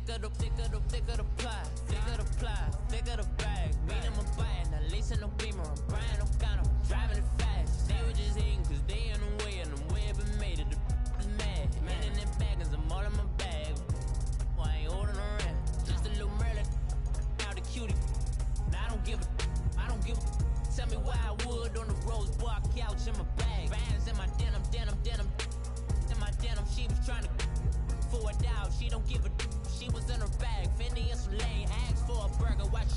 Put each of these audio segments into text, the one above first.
thicker the pie, thicker the ply, thicker the bag. Meet them a buying, at least in no beamer. I'm Brian O'Connor, driving it fast. They were just hating cause they in the way, and the way been made it. The is mad. Man in them baggins, I'm all in my bag. Well, I ain't holding around. Just a little Merlin, now the cutie. Now I don't give a. Tell me why I would on the rose bar couch in my bag. Bands in my denim. In my denim, she was trying to for a doubt. She don't give a. She was in her bag. Fendi and some lane. Asked for a burger. Watch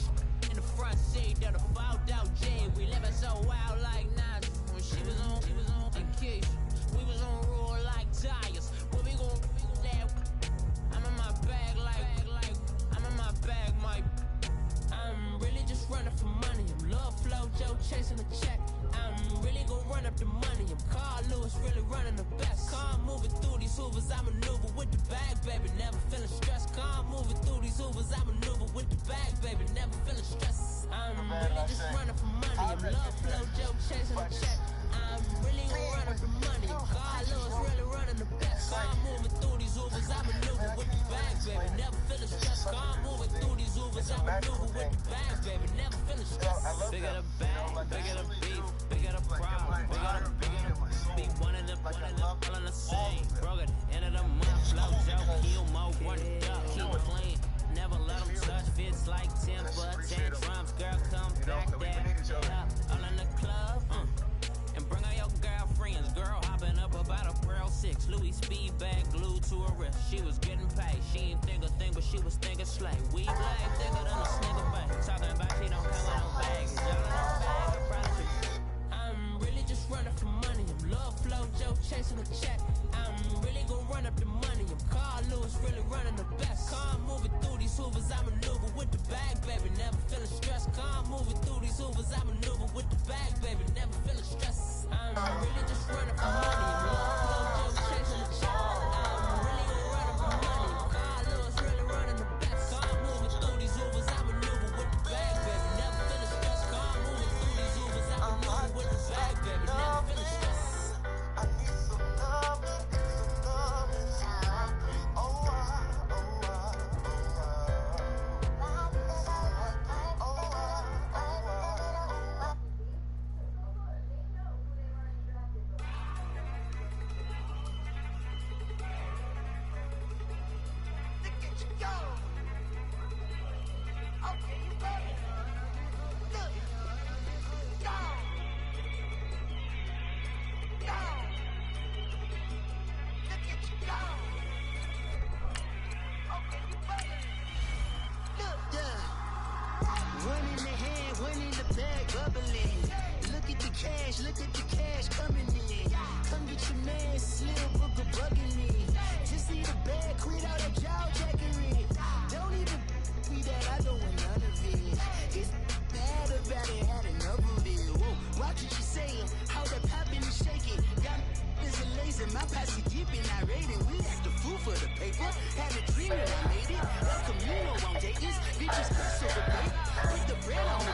in the front seat. That a fouled out J. We living so wild like Nas. When she was on vacation. We was on roll like tires. Where we gon' laugh? I'm in my bag like I'm in my bag, Mike. I'm really just running for money. I'm love flow, Joe chasing a check. I'm really gonna run up the money. I'm Carl Lewis, really running the best. Car moving through these hoovers, I maneuver with the bag, baby. Never feeling stressed. Car moving through these hoovers, I maneuver with the bag, baby. Never feeling stressed. I'm really just running for money. I'm love flow, Joe chasing a check. I'm really gonna run up the money. I'm Carl Lewis, really running the best. Car moving through these hoovers, I maneuver with the bag, baby. Never feeling stressed. Car moving through these hoovers, I maneuver with the bag, baby. Never feeling stressed. Bigger the bag, bigger the beef, bigger the problem, bigger the beef. One of the all in the same. Broke at the end of the month, flow, joke, heal, mo, run it up, keep it clean. Never let them touch, fits like temper, tantrums, girl, come back there. Yeah, all in the club, and bring all your girlfriends. Girl hopping up about a Pearl 6, Louis speed bag glued to her wrist. She was getting paid, she ain't think a thing, but she was thinking slay. We black, thicker than a snicker bag. Talking about she don't come with no baggage. Y'all in no bag, I promise you. I'm really just running for money. I'm love flow, Joe chasing a check. I'm really gonna run up the money. I'm Carl Lewis, really running the best. Car moving through these hoovers, I maneuver with the bag, baby. Never feeling stressed. Car moving through these hoovers, I maneuver with the bag, baby. Never feeling stressed. I'm really just running for money. I'm love flow, Joe chasing a check. I'm really gonna run up the money. I'm Carl Lewis, really running the best. Car moving through these hoovers, I maneuver with the bag, baby. Never feeling stressed. Car moving through these hoovers, I maneuver with the bag, baby. Never feeling stressed. I need some loving, Look at the cash coming in. Come get your man, Slim Booker bugging me. Just need a bag, quit all that jaw jackery. Don't even be that, I don't want none of it. He's bad about it, had enough of it. Whoa, watch what you saying, how that poppin' and shaking. Got is a lazy, my posse deep and I rated. We act the fool for the paper. Had a dream and I made it. El Camino on Dayton's, bitches press over plate. Put the bread on the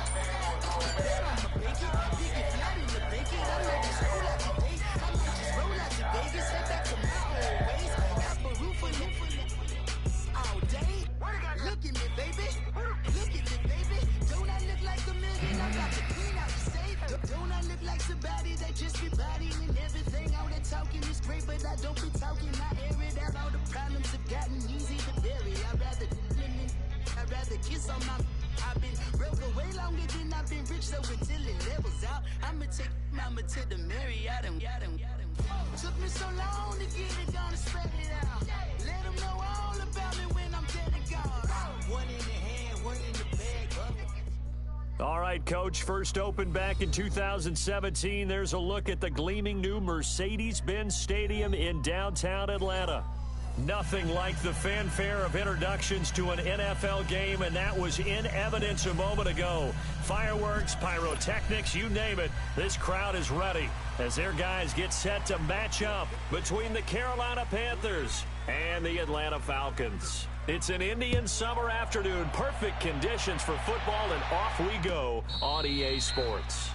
bread on my bacon. Big it flat in the bacon. I might just roll out today. I might just roll out to Vegas. Head back to my old ways. Got Peru for all day. Look at me, baby. Look at me, baby. Don't I look like a million? I'm about to clean out the safe. Don't I look like somebody that just be bodying everything? All that talking is great, but I don't be talking. I air it out. All the problems have gotten easy to bury. I'd rather kiss on my. I've been broke way longer than I've been rich, so until it levels out, I'ma take mama to the Marriott and took me so long to get it, gonna spread it out. Let them know all about me when I'm dead and gone. One in the hand, one in the bag. All right, Coach, first opened back in 2017. There's a look at the gleaming new Mercedes-Benz Stadium in downtown Atlanta. Nothing like the fanfare of introductions to an NFL game, and that was in evidence a moment ago. Fireworks, pyrotechnics, you name it. This crowd is ready as their guys get set to match up between the Carolina Panthers and the Atlanta Falcons. It's an Indian summer afternoon, perfect conditions for football, and off we go on EA Sports.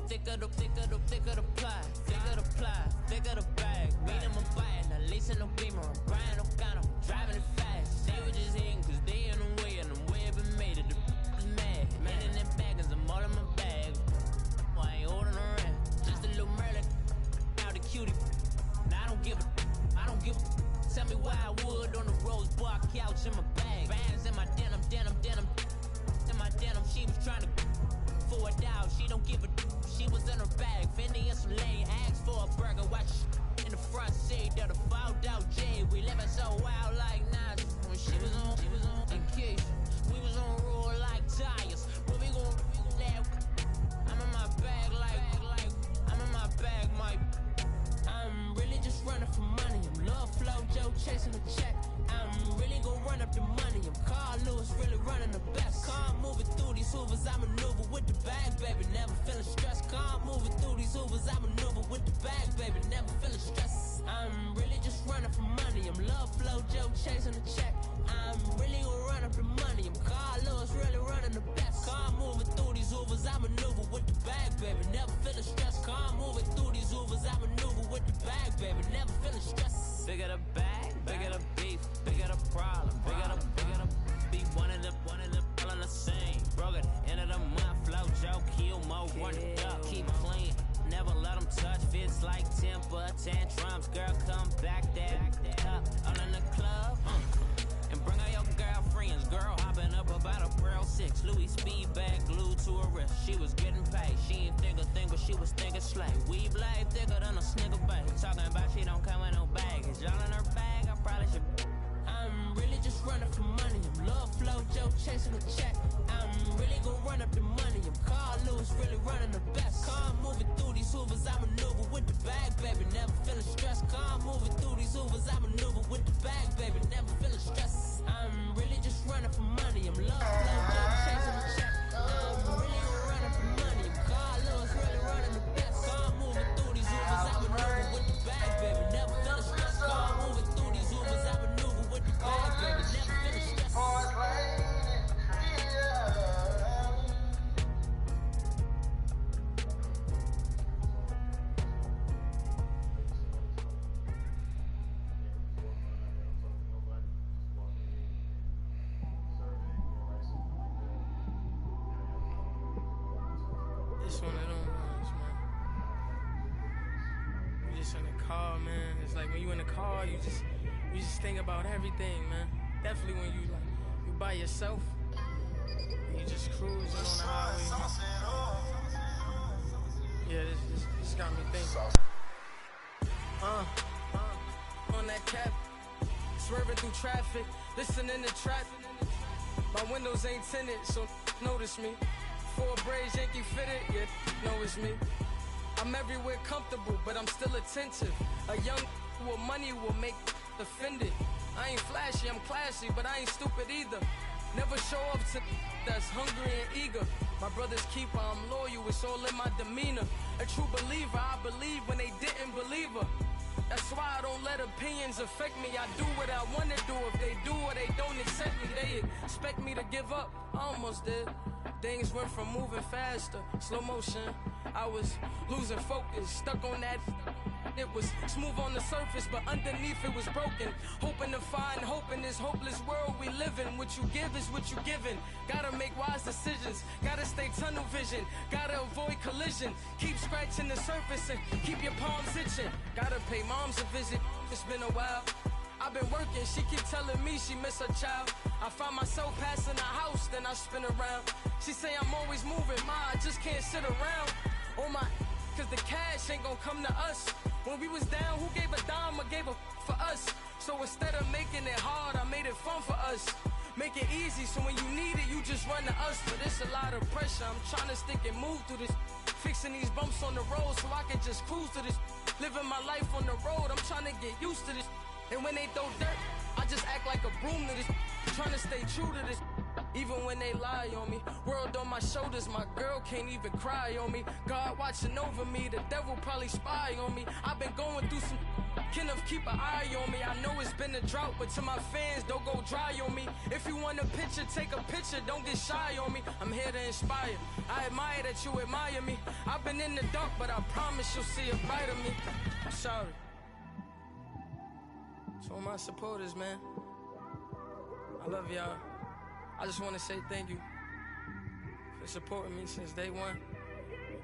thicker the pie, thicker the bag. Meet them a bite, at least in no beamer. I'm Brian O'Connor, driving it fast. They were just hating cause they in the way, and the way it been made it, the is mad. Man in them baggins, I'm all in my bag. I ain't holding around, just a little Merlin, out the cutie. Now I don't give a. Tell me why I would on the rose bar couch in my bag. Bands in my denim. In my denim, she was trying to for it out. She don't give a. She was in her bag. Fendi and some lane. Asked for a burger. Watch in the front seat of the fouled out J. We living so wild like Nas. When she was on vacation. We was on roll like tires. But we gon' laugh. I'm in my bag like I'm in my bag, Mike. I'm really just running for money. I'm Love Flow Joe chasing the check. I'm really gon' run up the money. I'm Carl Lewis, really running the best. Calm moving through these hoovers, I maneuver with the bag, baby. Never feeling stressed. Calm moving through these hoovers, I maneuver with the bag, baby. Never feeling stressed. I'm really just running for money. I'm Love Flow Joe chasing the check. I'm really gon' run up the money. I'm Carl Lewis, really running the best. Calm moving through these hoovers, I maneuver with the bag, baby. Never feeling stressed. Calm moving through these hoovers, I maneuver with the bag, baby. Never feeling stressed. Bigger the bag, bigger the beef, bigger the problem, bigger the be one of the all in the same. Broke at the end of the month, flow Joe, kill mo, run it up, keep clean. Never let them touch, fits like temper tantrums. Girl, come back that up, all in the club, and bring all your girlfriends. Girl hopping up about a Pearl 6, Louis speed bag glued to her wrist. She was getting paid, she ain't think a thing, but she was thinking slay. We blade thicker than a snigger bag. Talking about she don't come with no baggage. Y'all in her bag, I probably should. I'm really just running for money. I'm Love Flow Joe chasing the check. I'm really gon' run up the money. I'm Carl Lewis, really running the best. Calm moving through these hoovers, I maneuver with the bag, baby. Never feeling stressed. Calm moving through these hoovers, I maneuver with the bag, baby. Never feeling stressed. I'm really just running for money. I'm Love Flow Joe chasing the check. I'm really gon' run up the money. I'm Carl Lewis, really running the best. Calm moving through these hoovers, I maneuver with the bag, baby. Never feeling stressed. Calm moving through these hoovers, I maneuver with the bag, baby. Never feeling stressed. It's one of them ones, man. You just in the car, man. It's like when you in the car, you just think about everything, man. Definitely when you by yourself, and you just cruising on the highway. Yeah, this got me thinking. On that cap, swerving through traffic, listening to trap. My windows ain't tinted, so notice me. 4 braids, Yankee fitted, yeah, know it's me. I'm everywhere comfortable, but I'm still attentive. A young with money will make offended. I ain't flashy, I'm classy, but I ain't stupid either. Never show up to that's hungry and eager. My brother's keeper, I'm loyal, it's all in my demeanor. A true believer, I believe when they didn't believe her. That's why I don't let opinions affect me. I do what I want to do. If they do or they don't accept me, they expect me to give up. I almost did. Things went from moving faster, slow motion. I was losing focus, stuck on that. It was smooth on the surface, but underneath it was broken. Hoping to find hope in this hopeless world we live in. What you give is what you given. Gotta make wise decisions. Gotta stay tunnel vision. Gotta avoid collision. Keep scratching the surface and keep your palms itching. Gotta pay moms a visit. It's been a while. I've been working, she keep telling me she miss her child. I find myself passing the house, then I spin around. She say I'm always moving, ma, I just can't sit around. Oh my, cause the cash ain't gon' come to us. When we was down, who gave a dime or gave a for us? So instead of making it hard, I made it fun for us. Make it easy, so when you need it, you just run to us. But it's a lot of pressure, I'm trying to stick and move through this. Fixing these bumps on the road so I can just cruise to this. Living my life on the road, I'm trying to get used to this. And when they throw dirt, I just act like a broom to this. Trying to stay true to this. Even when they lie on me. World on my shoulders, my girl can't even cry on me. God watching over me, the devil probably spy on me. I've been going through some. Kenneth, keep an eye on me. I know it's been a drought, but to my fans, don't go dry on me. If you want a picture, take a picture, don't get shy on me. I'm here to inspire. I admire that you admire me. I've been in the dark, but I promise you'll see a brighter me. I'm sorry. To all my supporters, man. I love y'all. I just want to say thank you for supporting me since day one.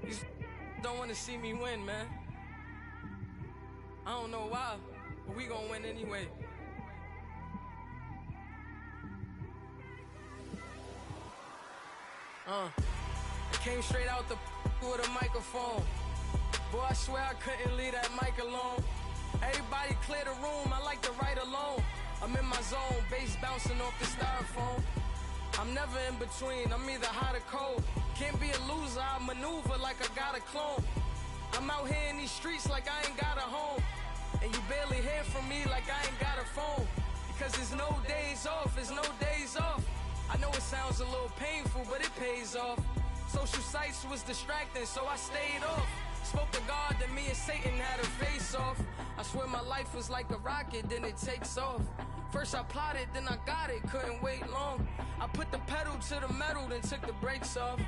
You don't want to see me win, man. I don't know why, but we gonna win anyway. I came straight out the with a microphone. Boy, I swear I couldn't leave that mic alone. Everybody clear the room, I like to write alone. I'm in my zone, bass bouncing off the styrofoam. I'm never in between, I'm either hot or cold. Can't be a loser, I maneuver like I got a clone. I'm out here in these streets like I ain't got a home. And you barely hear from me like I ain't got a phone. Because there's no days off, there's no days off. I know it sounds a little painful, but it pays off. Social sites was distracting, so I stayed off. Spoke to God that me and Satan had a face off. I swear my life was like a rocket, then it takes off. First I plotted, then I got it, couldn't wait long. I put the pedal to the metal, then took the brakes off.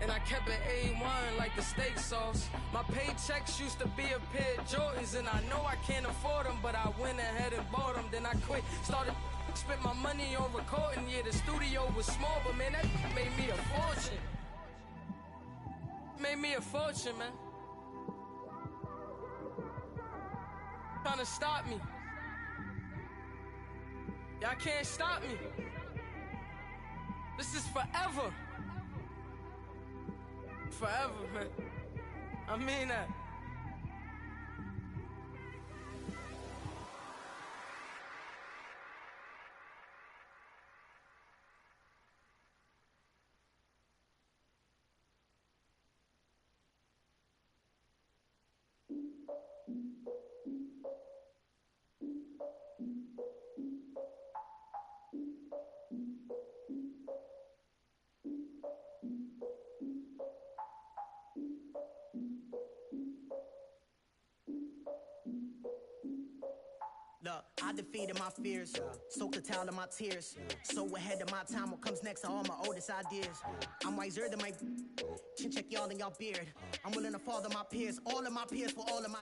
And I kept it A1 like the steak sauce. My paychecks used to be a pair of Jordans, and I know I can't afford them, but I went ahead and bought them. Then I quit, started spent my money on recording. Yeah, the studio was small, but man, that made me a fortune. Made me a fortune, man. Trying to stop me. Y'all can't stop me. This is forever. Forever, man. I mean that. Look, I defeated my fears, soaked the towel of my tears. So ahead of my time, what comes next are all my oldest ideas. I'm wiser than my chin check y'all in y'all beard. I'm willing to father my peers, all of my peers for all of my.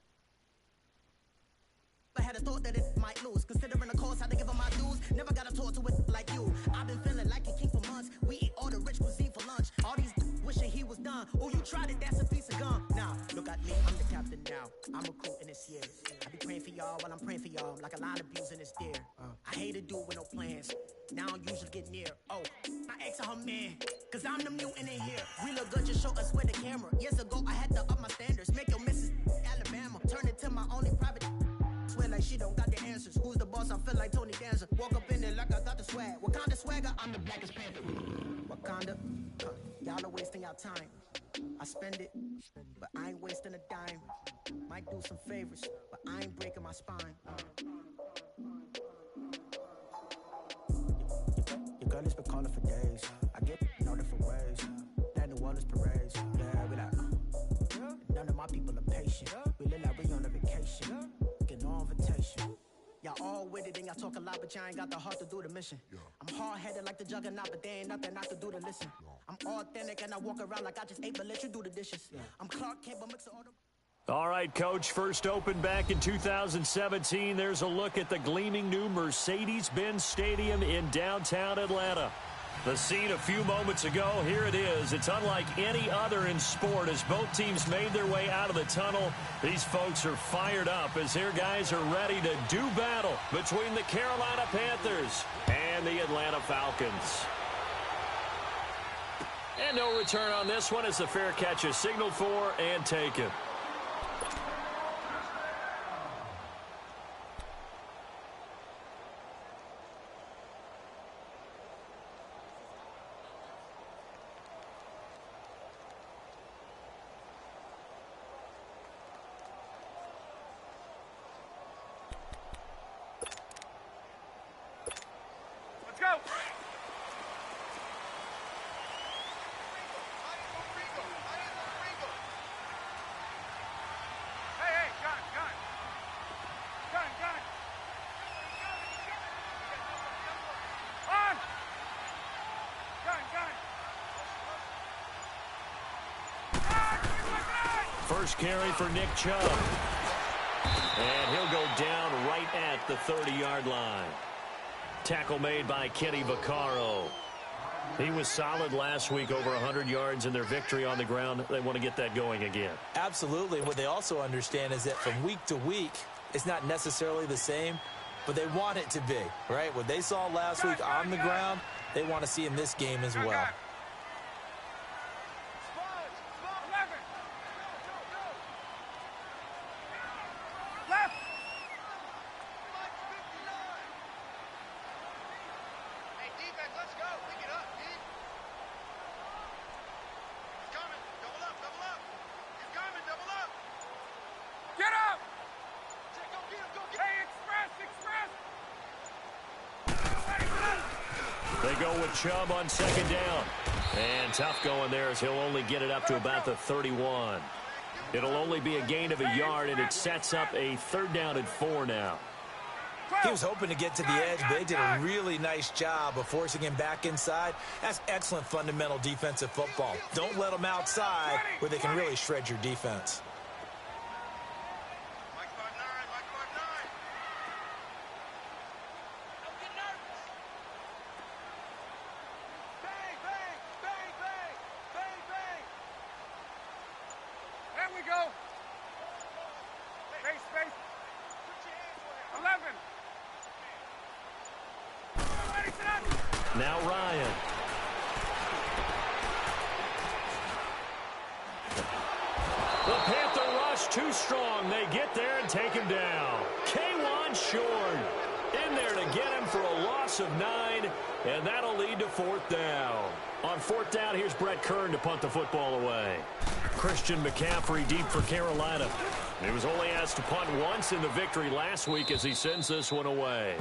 I had a thought that it might lose. Considering the cost, I had to give them my dues. Never got a talk to it like you. I've been feeling like a king for months. We eat all the rich cuisine for lunch. All these wishing he was done. Oh, you tried it, that's a piece of gum. Now, look at me, I'm the captain now. I'm recruiting this year. I be praying for y'all while I'm praying for y'all. Like a line of abusing this deer. I hate to do it with no plans. Now I don't usually get near. Oh, I ask her man, cause I'm the mutant in here. We look good, just show us where the camera. Years ago, I had to up my standards. Make your missus Alabama. Turn it to my only private. Swear like she don't got the answers. Who's the boss? I feel like Tony Danza. Walk up in there like I got the swag. What kind of swagger? I'm the blackest panther. Wakanda, y'all are wasting your time. I spend it, but I ain't wasting a dime. Might do some favors, but I ain't breaking my spine. Your girl has been calling for days. I get in all different ways. That New Orleans parades. Yeah, we like, none of my people are patient. We look like we on a vacation. Get no invitation. Y'all all with it and y'all talk a lot, but y'all ain't got the heart to do the mission. I'm hard-headed like the juggernaut, but there ain't nothing I can do to listen. I'm authentic and I walk around like I just ate, but let you do the dishes. I'm Clark Kent, but mix all the... All right, Coach, first opened back in 2017. There's a look at the gleaming new Mercedes-Benz Stadium in downtown Atlanta. The scene a few moments ago, here it is. It's unlike any other in sport as both teams made their way out of the tunnel. These folks are fired up as their guys are ready to do battle between the Carolina Panthers and the Atlanta Falcons. And no return on this one as the fair catch is signaled for and taken. first carry for Nick Chubb. And he'll go down right at the 30-yard line. Tackle made by Kenny Vaccaro. He was solid last week, over 100 yards in their victory on the ground. They want to get that going again. Absolutely. What they also understand is that from week to week, it's not necessarily the same, but they want it to be, right? What they saw last week on the ground, they want to see in this game as well. They go with Chubb on second down. And tough going there as he'll only get it up to about the 31. It'll only be a gain of a yard, and it sets up a 3rd down and 4 now. He was hoping to get to the edge, but they did a really nice job of forcing him back inside. That's excellent fundamental defensive football. Don't let them outside where they can really shred your defense. Now Ryan. The Panther rush too strong. They get there and take him down. K'Wan Short in there to get him for a loss of 9, and that'll lead to 4th down. On 4th down, here's Brett Kern to punt the football away. Christian McCaffrey deep for Carolina. He was only asked to punt once in the victory last week as he sends this one away.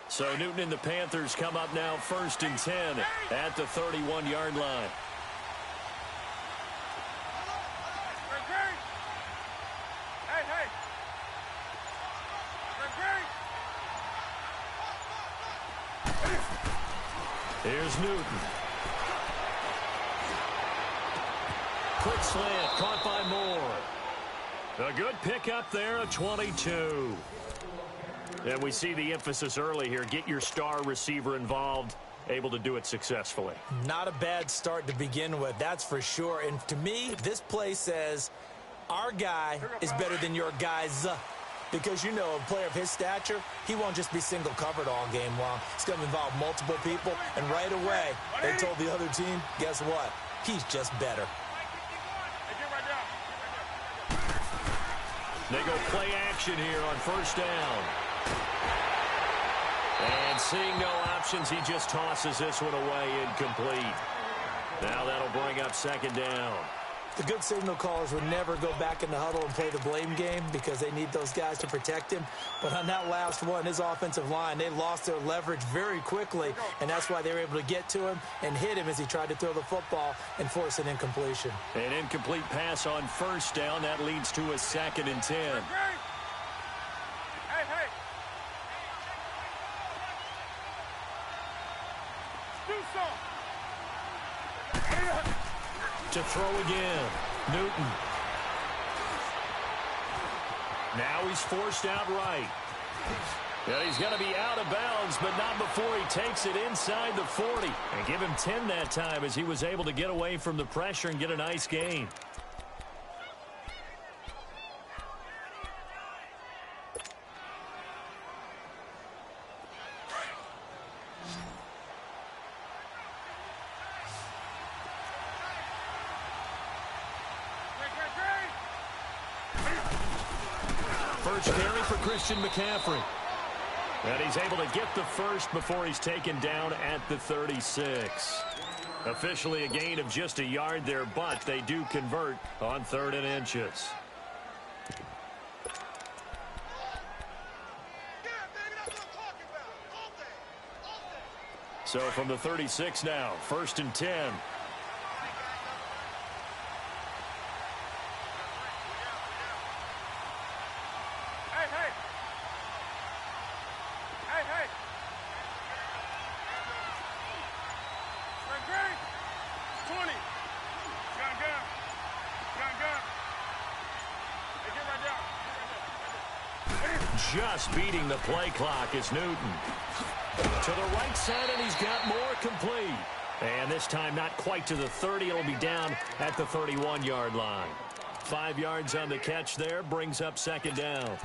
So Newton and the Panthers come up now 1st and 10 at the 31-yard line. Here's Newton. Quick slant, caught by Moore. A good pickup there, a 22. And we see the emphasis early here. Get your star receiver involved, able to do it successfully. Not a bad start to begin with, that's for sure. And to me, this play says our guy is better than your guys. Because, you know, a player of his stature, he won't just be single covered all game long. It's going to involve multiple people. And right away, they told the other team, guess what? He's just better. They go play action here on 1st down. And seeing no options, he just tosses this one away incomplete. Now that'll bring up 2nd down. The good signal callers would never go back in the huddle and play the blame game because they need those guys to protect him. But on that last one, his offensive line, they lost their leverage very quickly, and that's why they were able to get to him and hit him as he tried to throw the football and force an incompletion. An incomplete pass on 1st down. That leads to a 2nd and 10. To throw again, Newton. Now he's forced out right. Yeah, he's going to be out of bounds, but not before he takes it inside the 40. And give him 10 that time as he was able to get away from the pressure and get a nice gain. First carry for Christian McCaffrey. And he's able to get the first before he's taken down at the 36. Officially a gain of just a yard there, but they do convert on 3rd and inches. So from the 36 now, 1st and 10. Just beating the play clock is Newton. To the right side, and he's got more complete. And this time not quite to the 30. It'll be down at the 31-yard line. 5 yards on the catch there, brings up 2nd down.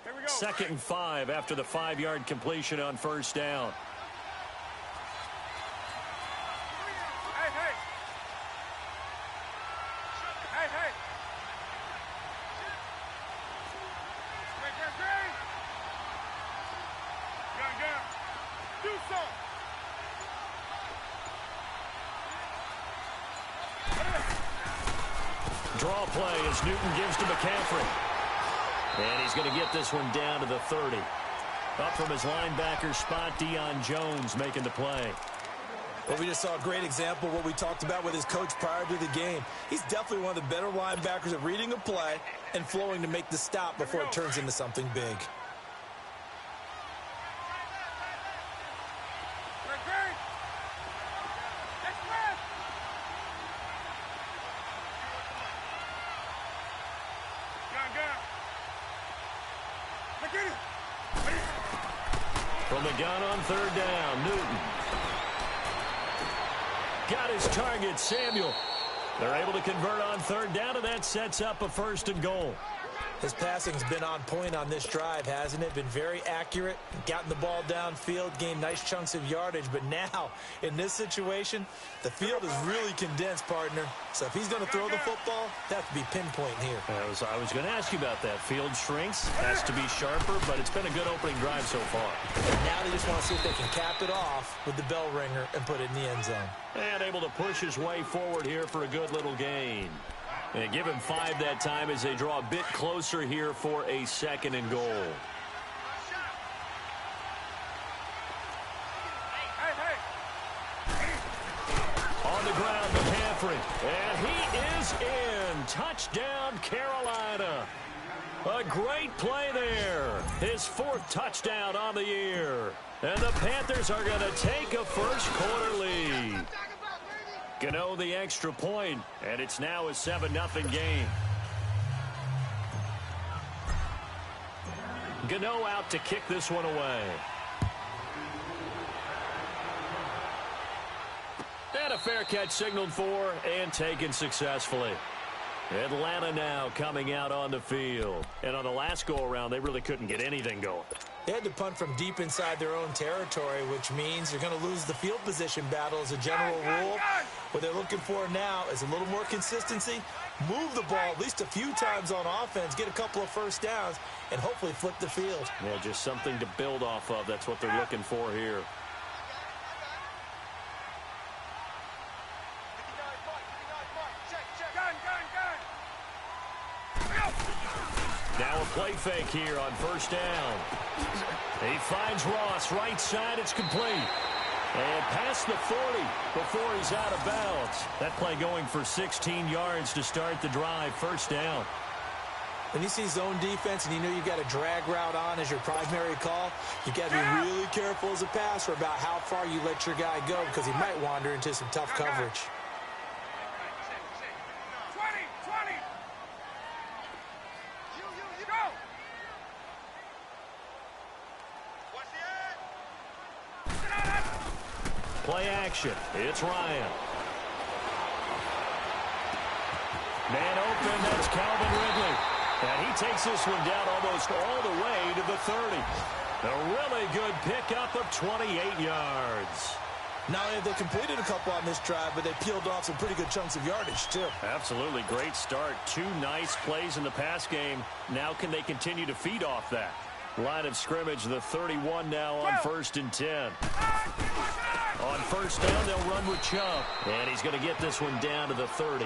Here we go. 2nd and 5 after the 5-yard completion on 1st down. Draw play as Newton gives to McCaffrey. And he's going to get this one down to the 30. Up from his linebacker spot, Deion Jones making the play. Well, we just saw a great example of what we talked about with his coach prior to the game. He's definitely one of the better linebackers at reading a play and flowing to make the stop before it turns into something big. From the gun on 3rd down, Newton. Got his target, Samuel. They're able to convert on 3rd down, and that sets up a 1st and goal. His passing's been on point on this drive, hasn't it? Been very accurate, gotten the ball downfield, gained nice chunks of yardage. But now, in this situation, the field is really condensed, partner. So if he's going to throw the football, that could be pinpoint here. I was going to ask you about that. Field shrinks, has to be sharper, but it's been a good opening drive so far. And now they just want to see if they can cap it off with the bell ringer and put it in the end zone. And able to push his way forward here for a good little gain. And give him 5 that time as they draw a bit closer here for a 2nd and goal. On the ground, McCaffrey. And he is in. Touchdown, Carolina. A great play there. His 4th touchdown on the year. And the Panthers are going to take a first-quarter lead. Gano the extra point, and it's now a 7-0 game. Gano out to kick this one away. And a fair catch signaled for and taken successfully. Atlanta now coming out on the field. And on the last go-around, they really couldn't get anything going. They had to punt from deep inside their own territory, which means you're going to lose the field position battle as a general rule. What they're looking for now is a little more consistency, move the ball at least a few times on offense, get a couple of first downs, and hopefully flip the field. Yeah, just something to build off of. That's what they're looking for here. Now a play fake here on 1st down. He finds Ross, right side, it's complete. And past the 40 before he's out of bounds. That play going for 16 yards to start the drive, 1st down. When you see zone defense and you know you got a drag route on as your primary call, you got to be really careful as a passer about how far you let your guy go because he might wander into some tough coverage. Play action. It's Ryan. Man open. That's Calvin Ridley. And he takes this one down almost all the way to the 30. A really good pickup of 28 yards. Not only have they completed a couple on this drive, but they peeled off some pretty good chunks of yardage, too. Absolutely. Great start. 2 nice plays in the pass game. Now can they continue to feed off that? Line of scrimmage, the 31 now on 1st and 10. On first down, they'll run with Chubb. And he's going to get this one down to the 30.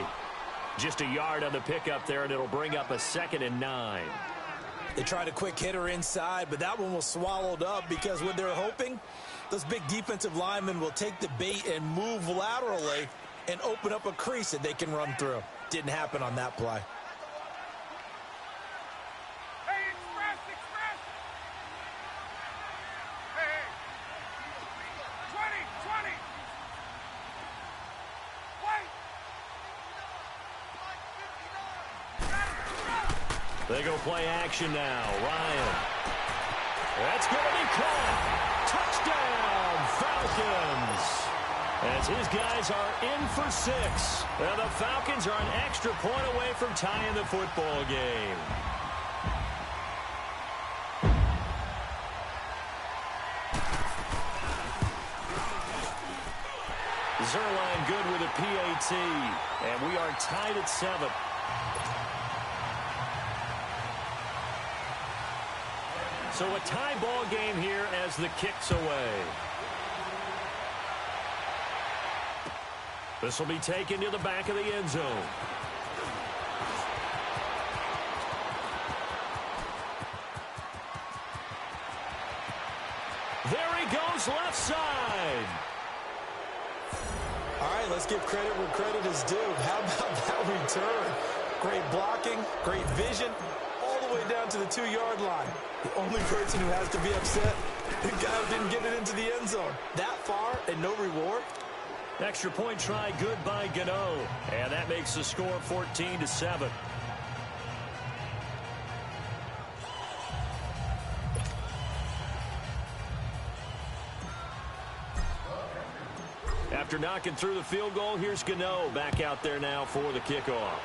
Just a yard on the pickup there, and it'll bring up a 2nd and 9. They tried a quick hitter inside, but that one was swallowed up because what they're hoping, those big defensive linemen will take the bait and move laterally and open up a crease that they can run through. Didn't happen on that play. They go play action now. Ryan. That's going to be caught. Touchdown, Falcons. As his guys are in for 6. And the Falcons are an extra point away from tying the football game. Zerline good with a PAT. And we are tied at 7. So a tie ball game here as the kick's away. This will be taken to the back of the end zone. There he goes, left side. All right, let's give credit where credit is due. How about that return? Great blocking, great vision, all the way down to the 2-yard line. The only person who has to be upset, the guy who didn't get it into the end zone. That far and no reward. Extra point try good by Gano. And that makes the score 14-7. After knocking through the field goal, here's Gano back out there now for the kickoff.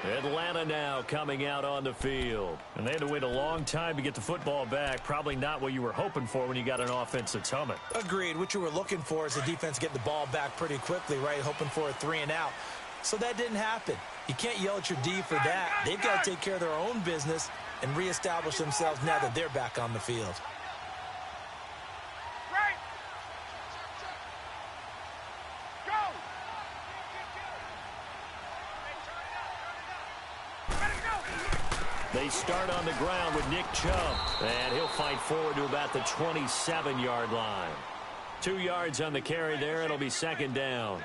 Atlanta now coming out on the field. And they had to wait a long time to get the football back. Probably not what you were hoping for when you got an offense that's humming. Agreed. What you were looking for is the defense get the ball back pretty quickly, right? Hoping for a 3-and-out. So that didn't happen. You can't yell at your D for that. They've got to take care of their own business and reestablish themselves now that they're back on the field. They start on the ground with Nick Chubb, and he'll fight forward to about the 27-yard line. 2 yards on the carry there. It'll be 2nd down.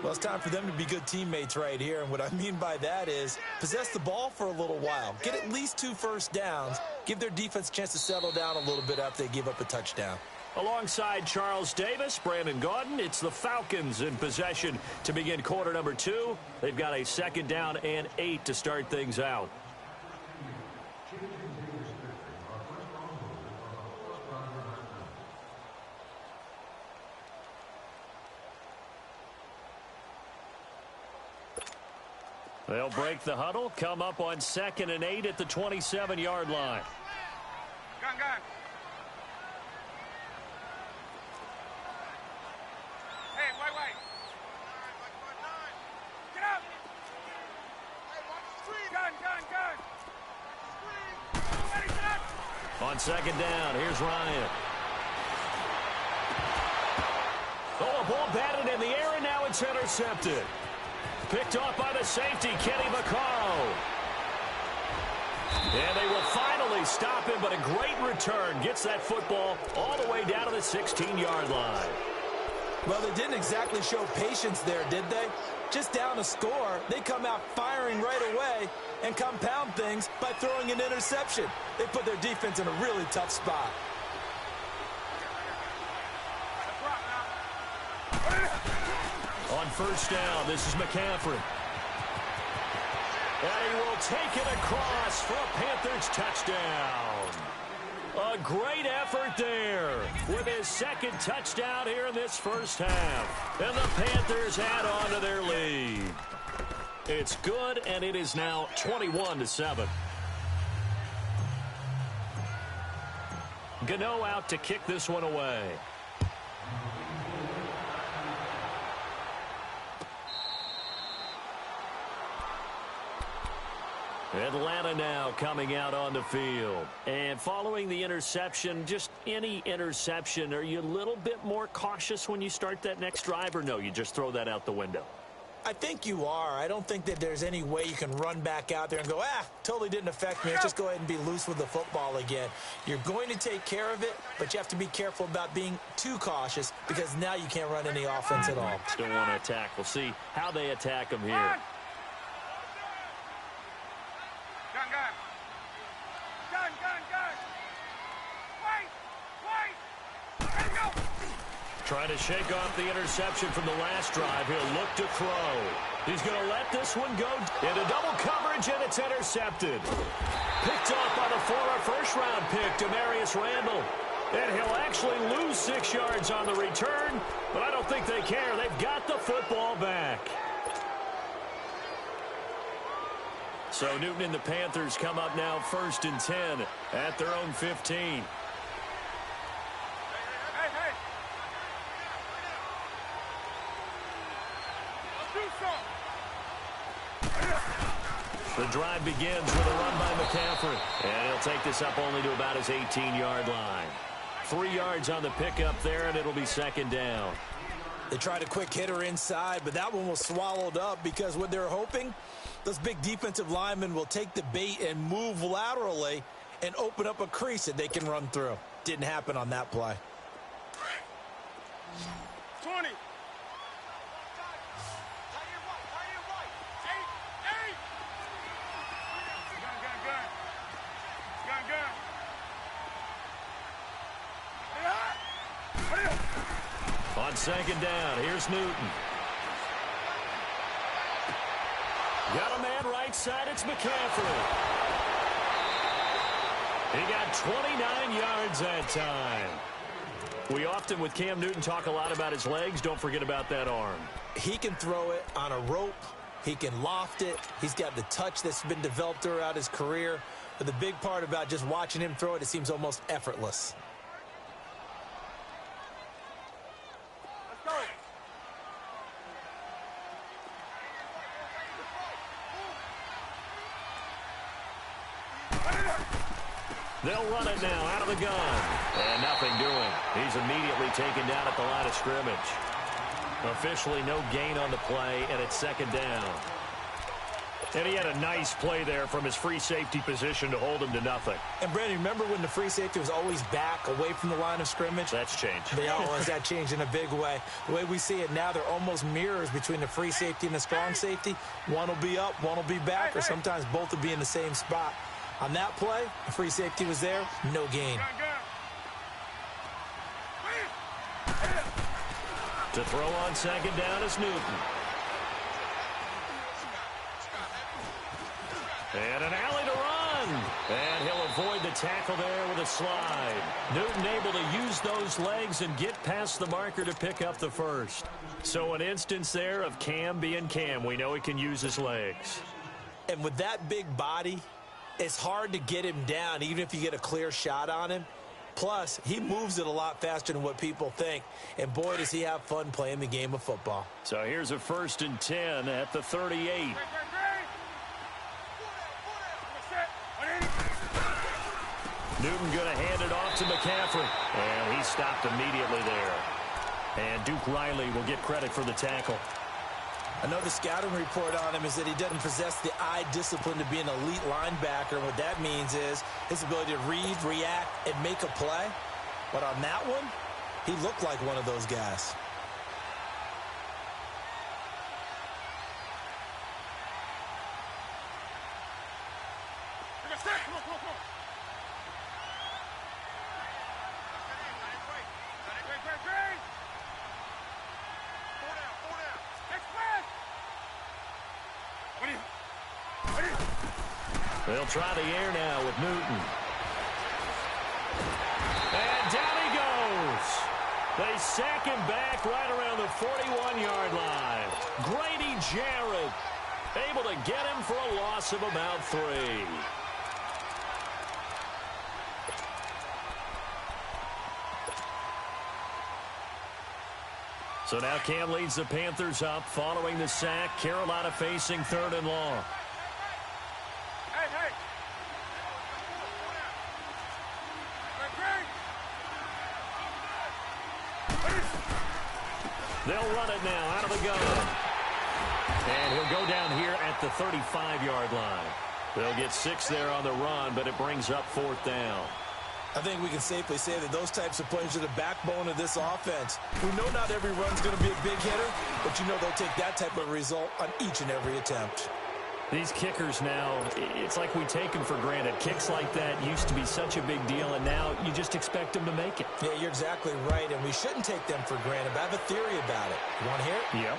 Well, it's time for them to be good teammates right here, and what I mean by that is possess the ball for a little while. Get at least 2 first downs. Give their defense a chance to settle down a little bit after they give up a touchdown. Alongside Charles Davis, Brandon Gaudin, it's the Falcons in possession to begin quarter number 2. They've got a 2nd down and 8 to start things out. They'll break the huddle, come up on 2nd and 8 at the 27-yard line. Gun. Hey, wait. Get up. Hey, watch the screen. Gun. Ready, set. On 2nd down, here's Ryan. Oh, a ball batted in the air, and now it's intercepted. Picked off by the safety, Kenny Vaccaro. And they will finally stop him, but a great return. Gets that football all the way down to the 16-yard line. Well, they didn't exactly show patience there, did they? Just down a score, they come out firing right away and compound things by throwing an interception. They put their defense in a really tough spot. On 1st down, this is McCaffrey. And he will take it across for a Panthers touchdown. A great effort there with his 2nd touchdown here in this first half. And the Panthers add on to their lead. It's good, and it is now 21-7. Gano out to kick this one away. Atlanta now coming out on the field. And following the interception, just any interception, are you a little bit more cautious when you start that next drive, or no, you just throw that out the window? I think you are. I don't think that there's any way you can run back out there and go, totally didn't affect me. Let's just go ahead and be loose with the football again. You're going to take care of it, but you have to be careful about being too cautious because now you can't run any offense at all. Still want to attack. We'll see how they attack them here. Trying to shake off the interception from the last drive. He'll look to throw. He's going to let this one go into double coverage, and it's intercepted. Picked off by the former first-round pick, Demarius Randall. And he'll actually lose 6 yards on the return, but I don't think they care. They've got the football back. So Newton and the Panthers come up now 1st and 10 at their own 15. The drive begins with a run by McCaffrey. And he'll take this up only to about his 18-yard line. 3 yards on the pickup there, and it'll be 2nd down. They tried a quick hitter inside, but that one was swallowed up because what they're hoping, those big defensive linemen will take the bait and move laterally and open up a crease that they can run through. Didn't happen on that play. 20. On 2nd down, here's Newton. Got a man right side, it's McCaffrey. He got 29 yards that time. We often, with Cam Newton, talk a lot about his legs. Don't forget about that arm. He can throw it on a rope. He can loft it. He's got the touch that's been developed throughout his career. But the big part about just watching him throw it, it seems almost effortless. They'll run it now out of the gun. And nothing doing. He's immediately taken down at the line of scrimmage. Officially no gain on the play, and it's 2nd down. And he had a nice play there from his free safety position to hold him to nothing. And, Brandon, remember when the free safety was always back away from the line of scrimmage? That's changed. That changed in a big way. The way we see it now, they're almost mirrors between the free safety and the strong safety. One will be up, one will be back, or sometimes both will be in the same spot. On that play, the free safety was there, no gain. To throw on 2nd down is Newton. And an alley to run. And he'll avoid the tackle there with a slide. Newton able to use those legs and get past the marker to pick up the first. So an instance there of Cam being Cam. We know he can use his legs. And with that big body, it's hard to get him down, even if you get a clear shot on him. Plus, he moves it a lot faster than what people think. And, boy, does he have fun playing the game of football. So here's a 1st and 10 at the 38. Newton going to hand it off to McCaffrey. And he stopped immediately there. And Duke Riley will get credit for the tackle. Another scouting report on him is that he doesn't possess the eye discipline to be an elite linebacker. And what that means is his ability to read, react, and make a play. But on that one, he looked like one of those guys. They'll try the air now with Newton. And down he goes. They sack him back right around the 41-yard line. Grady Jarrett able to get him for a loss of about 3. So now Cam leads the Panthers up following the sack. Carolina facing 3rd and long. They'll run it now out of the gun. And he'll go down here at the 35-yard line. They'll get 6 there on the run, but it brings up 4th down. I think we can safely say that those types of plays are the backbone of this offense. We know not every run's going to be a big hitter, but you know they'll take that type of result on each and every attempt. These kickers now, it's like we take them for granted. Kicks like that used to be such a big deal, and now you just expect them to make it. Yeah, you're exactly right, and we shouldn't take them for granted. But I have a theory about it. You want to hear it? Yep.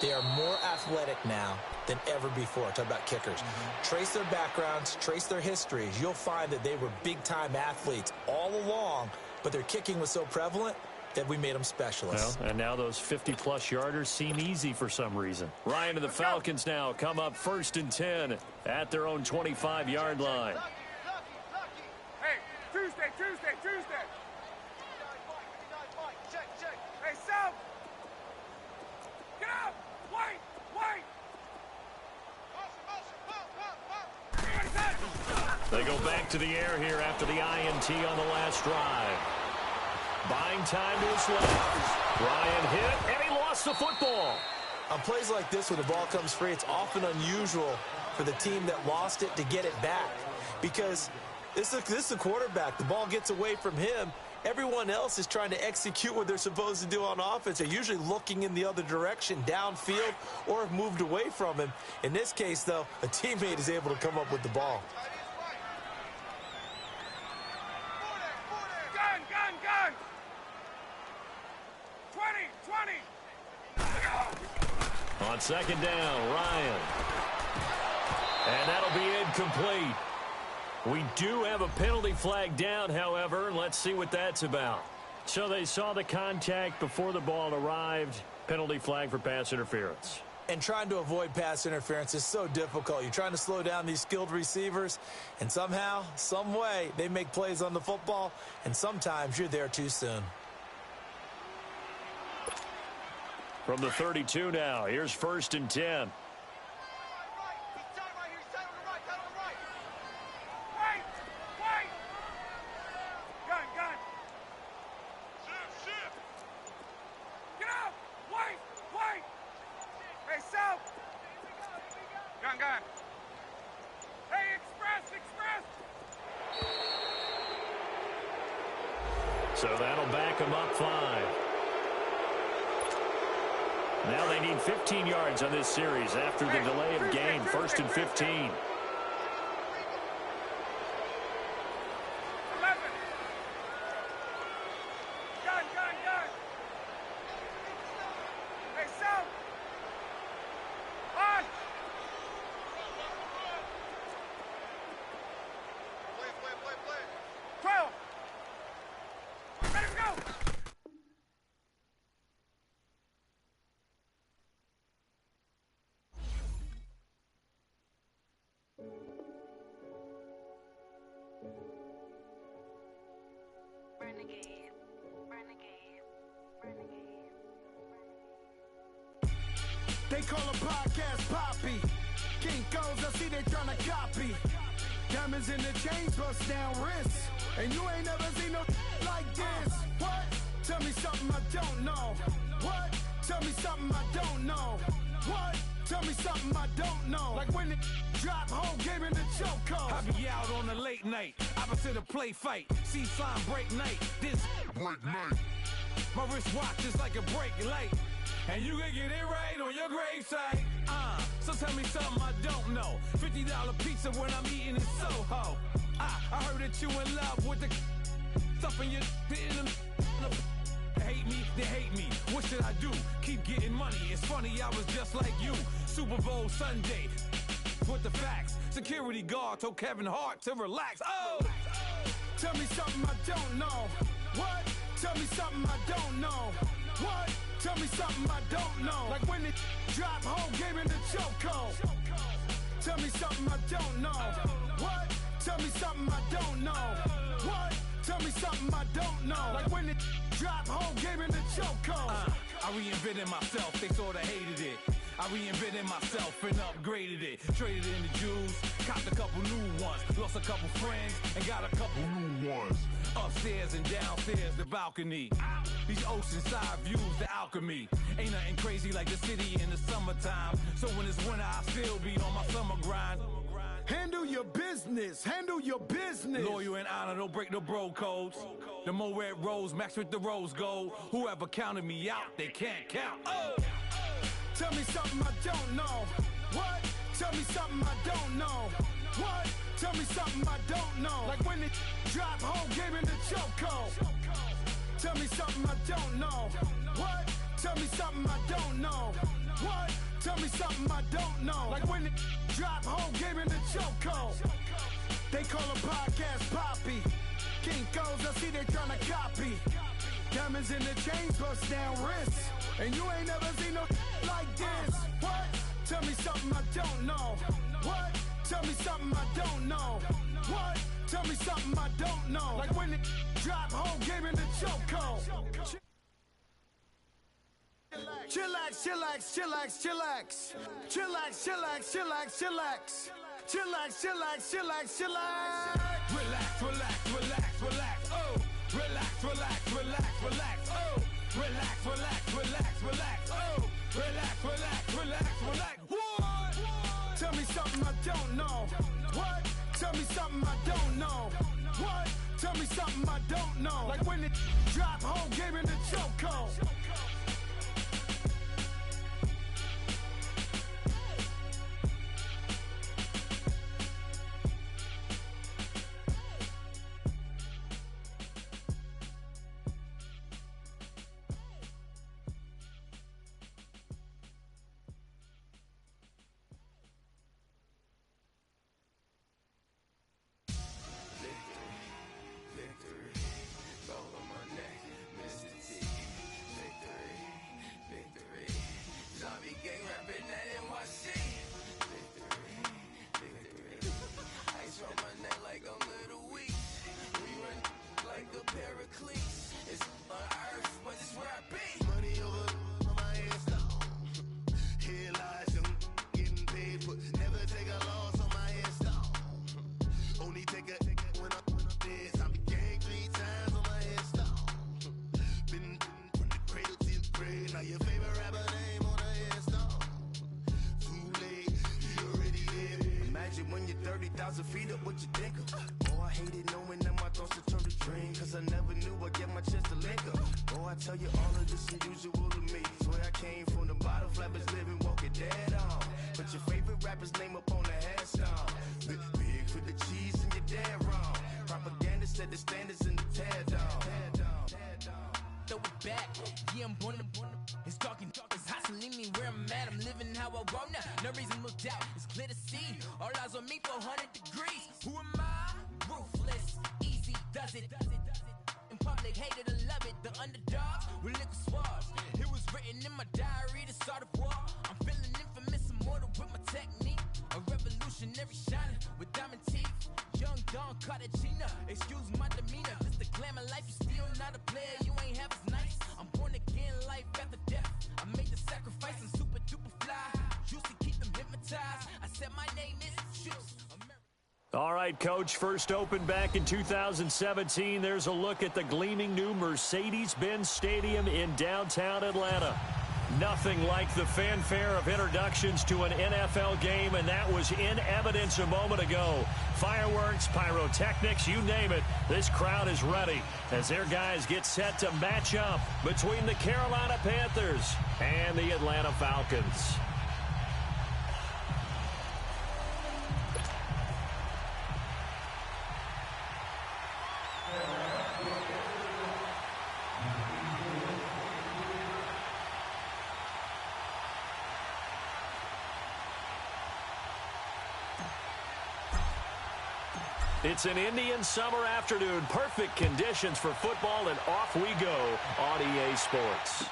They are more athletic now than ever before. Talk about kickers. Trace their backgrounds, trace their histories. You'll find that they were big-time athletes all along, but their kicking was so prevalent that we made them specialists. Well, and now those 50-plus yarders seem easy for some reason. Ryan and the Falcons now come up 1st and 10 at their own 25-yard line. Hey, Tuesday. Check. Hey, South. Get up. Wait. They go back to the air here after the INT on the last drive. Buying time to his left. Ryan hit, and he lost the football. On plays like this, when the ball comes free, it's often unusual for the team that lost it to get it back. Because this is a quarterback. The ball gets away from him. Everyone else is trying to execute what they're supposed to do on offense. They're usually looking in the other direction, downfield, or have moved away from him. In this case, though, a teammate is able to come up with the ball. Gun. 20. On 2nd down, Ryan. And that'll be incomplete. We do have a penalty flag down, however, and let's see what that's about. So they saw the contact before the ball arrived. Penalty flag for pass interference. And trying to avoid pass interference is so difficult. You're trying to slow down these skilled receivers, and somehow, some way, they make plays on the football, and sometimes you're there too soon. From the 32 now, here's 1st and 10. Gun. Hey, express. So that'll back them up 5. Now they need 15 yards on this series after the delay of game. 1st and 15. 11. Gun. Hey, South. On. Play. 12. Ready to go. They call a podcast Poppy. Kinkos, I see they tryna copy. Diamonds in the chains, bust down wrists. And you ain't never seen no like this. What? Tell me something I don't know. What? Tell me something I don't know. What? Tell me something I don't know. Like when it drop, whole game in the chokehold. I be out on a late night, opposite a play fight. See slime break night, this break night. My wristwatch is like a break light. And you can get it right on your gravesite. So tell me something I don't know. $50 pizza when I'm eating in Soho. I heard that you in love with the stuffing your in the hate me, they hate me. What should I do? Keep getting money. It's funny, I was just like you. Super Bowl Sunday with the facts. Security guard told Kevin Hart to relax. Oh! Tell me something I don't know. What? Tell me something I don't know. What? Tell me something I don't know. Like when it drop, whole game in the chokehold. Tell me something I don't know. What? Tell me something I don't know. What? Tell me something I don't know. Like when it drop, whole game in the chokehold. I reinvented myself, they sorta hated it. I reinvented myself and upgraded it. Traded in the Jews, copped a couple new ones. Lost a couple friends and got a couple new ones. Upstairs and downstairs, the balcony. These oceanside views, the alchemy. Ain't nothing crazy like the city in the summertime. So when it's winter, I still be on my summer grind. Handle your business. Handle your business. Loyal and honor, don't break the bro codes. The more red rose, max with the rose gold. Whoever counted me out, they can't count. Oh! Tell me something I don't know. What? Tell me something I don't know. What? Tell me something I don't know. Like when it drop whole game in the chokehold. Tell me something I don't know. What? Tell me something I don't know. What? Tell me something I don't know. Like when it drop whole game in the chokehold. They call a podcast Poppy. Kinkos, I see they tryna copy. Diamonds in the chains, bust down wrists. And you ain't never seen no like this. What? Tell me something I don't know. What? Tell me something I don't know. What? Tell me something I don't know. Like when it drop whole game in the chokehold. Chillax, chillax, chillax, chillax. Chillax, chillax, chillax, chillax. Chillax, chillax, chillax, chillax. Relax, relax, relax, relax. Oh! Relax, relax, relax, relax. Oh! Relax, relax, relax, relax. Oh! Relax, relax, relax, relax. What? Tell me something I don't know. What? Tell me something I don't know. What? Tell me something I don't know. Like when it drop whole game in the chokehold. When you're 30,000 feet up, what you think of? Oh, I hated knowing that my thoughts had turned to dream. Cause I never knew I'd get my chance to link up. Oh, I tell you all of this unusual to me. Swear I came from the bottom, flappers living, walking dead on. Put your favorite rapper's name up on the headstone. Big for the cheese and you're dead wrong. Propaganda set the standards in the tear down. Throw it back, yeah, I'm born to it's talking, it's hot, so leave me where I'm at. I'm living how I want now, no reason to look out, it's clear to see. All eyes on me for 100 degrees. Who am I? Ruthless, easy does it. In public, hated to love it. The underdogs with liquor swabs. It was written in my diary to start a war. I'm feeling infamous, immortal with my technique. A revolutionary shining with diamond teeth. Young Don Cartagena, excuse my demeanor. This the glamour life, you still not a player, you ain't half as nice. I'm born again, life after death. I made the sacrifice, I'm super duper fly. Used to keep them hypnotized. I said my name is Juice. All right, Coach, first opened back in 2017. There's a look at the gleaming new Mercedes-Benz Stadium in downtown Atlanta. Nothing like the fanfare of introductions to an NFL game, and that was in evidence a moment ago. Fireworks, pyrotechnics, you name it. This crowd is ready as their guys get set to match up between the Carolina Panthers and the Atlanta Falcons. It's an Indian summer afternoon. Perfect conditions for football, and off we go on EA Sports.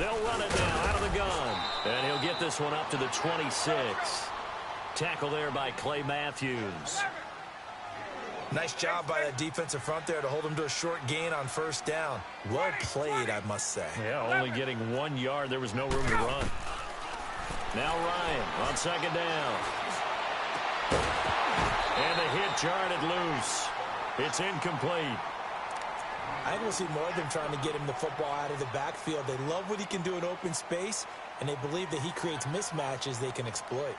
They'll run it now out of the gun. And he'll get this one up to the 26. Tackle there by Clay Matthews. Nice job by that defensive front there to hold him to a short gain on first down. Well played, I must say. Yeah, only getting 1 yard. There was no room to run. Now Ryan on second down. And the hit jarred it loose. It's incomplete. I think we'll see more of them trying to get him the football out of the backfield. They love what he can do in open space, and they believe that he creates mismatches they can exploit.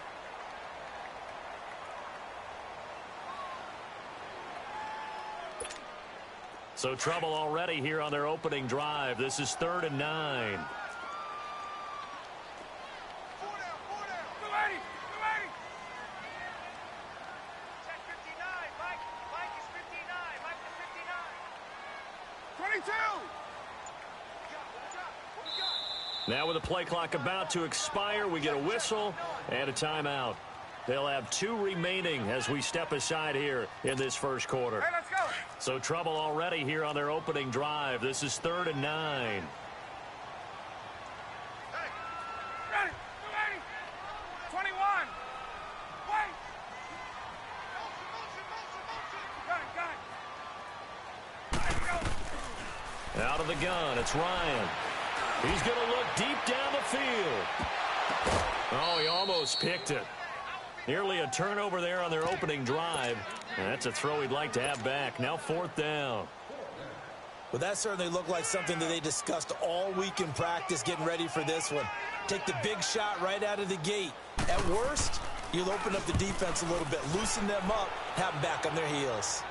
So trouble already here on their opening drive. This is 3rd and 9. Now with the play clock about to expire, we get a whistle and a timeout. They'll have 2 remaining as we step aside here in this first quarter. Hey, let's go. So trouble already here on their opening drive. This is 3rd and 9. Hey. Ready. 21. Wait. Motion. Out of the gun, it's Ryan. He's going to look deep down the field. Oh, he almost picked it. Nearly a turnover there on their opening drive. And that's a throw he'd like to have back. Now 4th down. Well, that certainly looked like something that they discussed all week in practice getting ready for this one. Take the big shot right out of the gate. At worst, you'll open up the defense a little bit, loosen them up, have them back on their heels.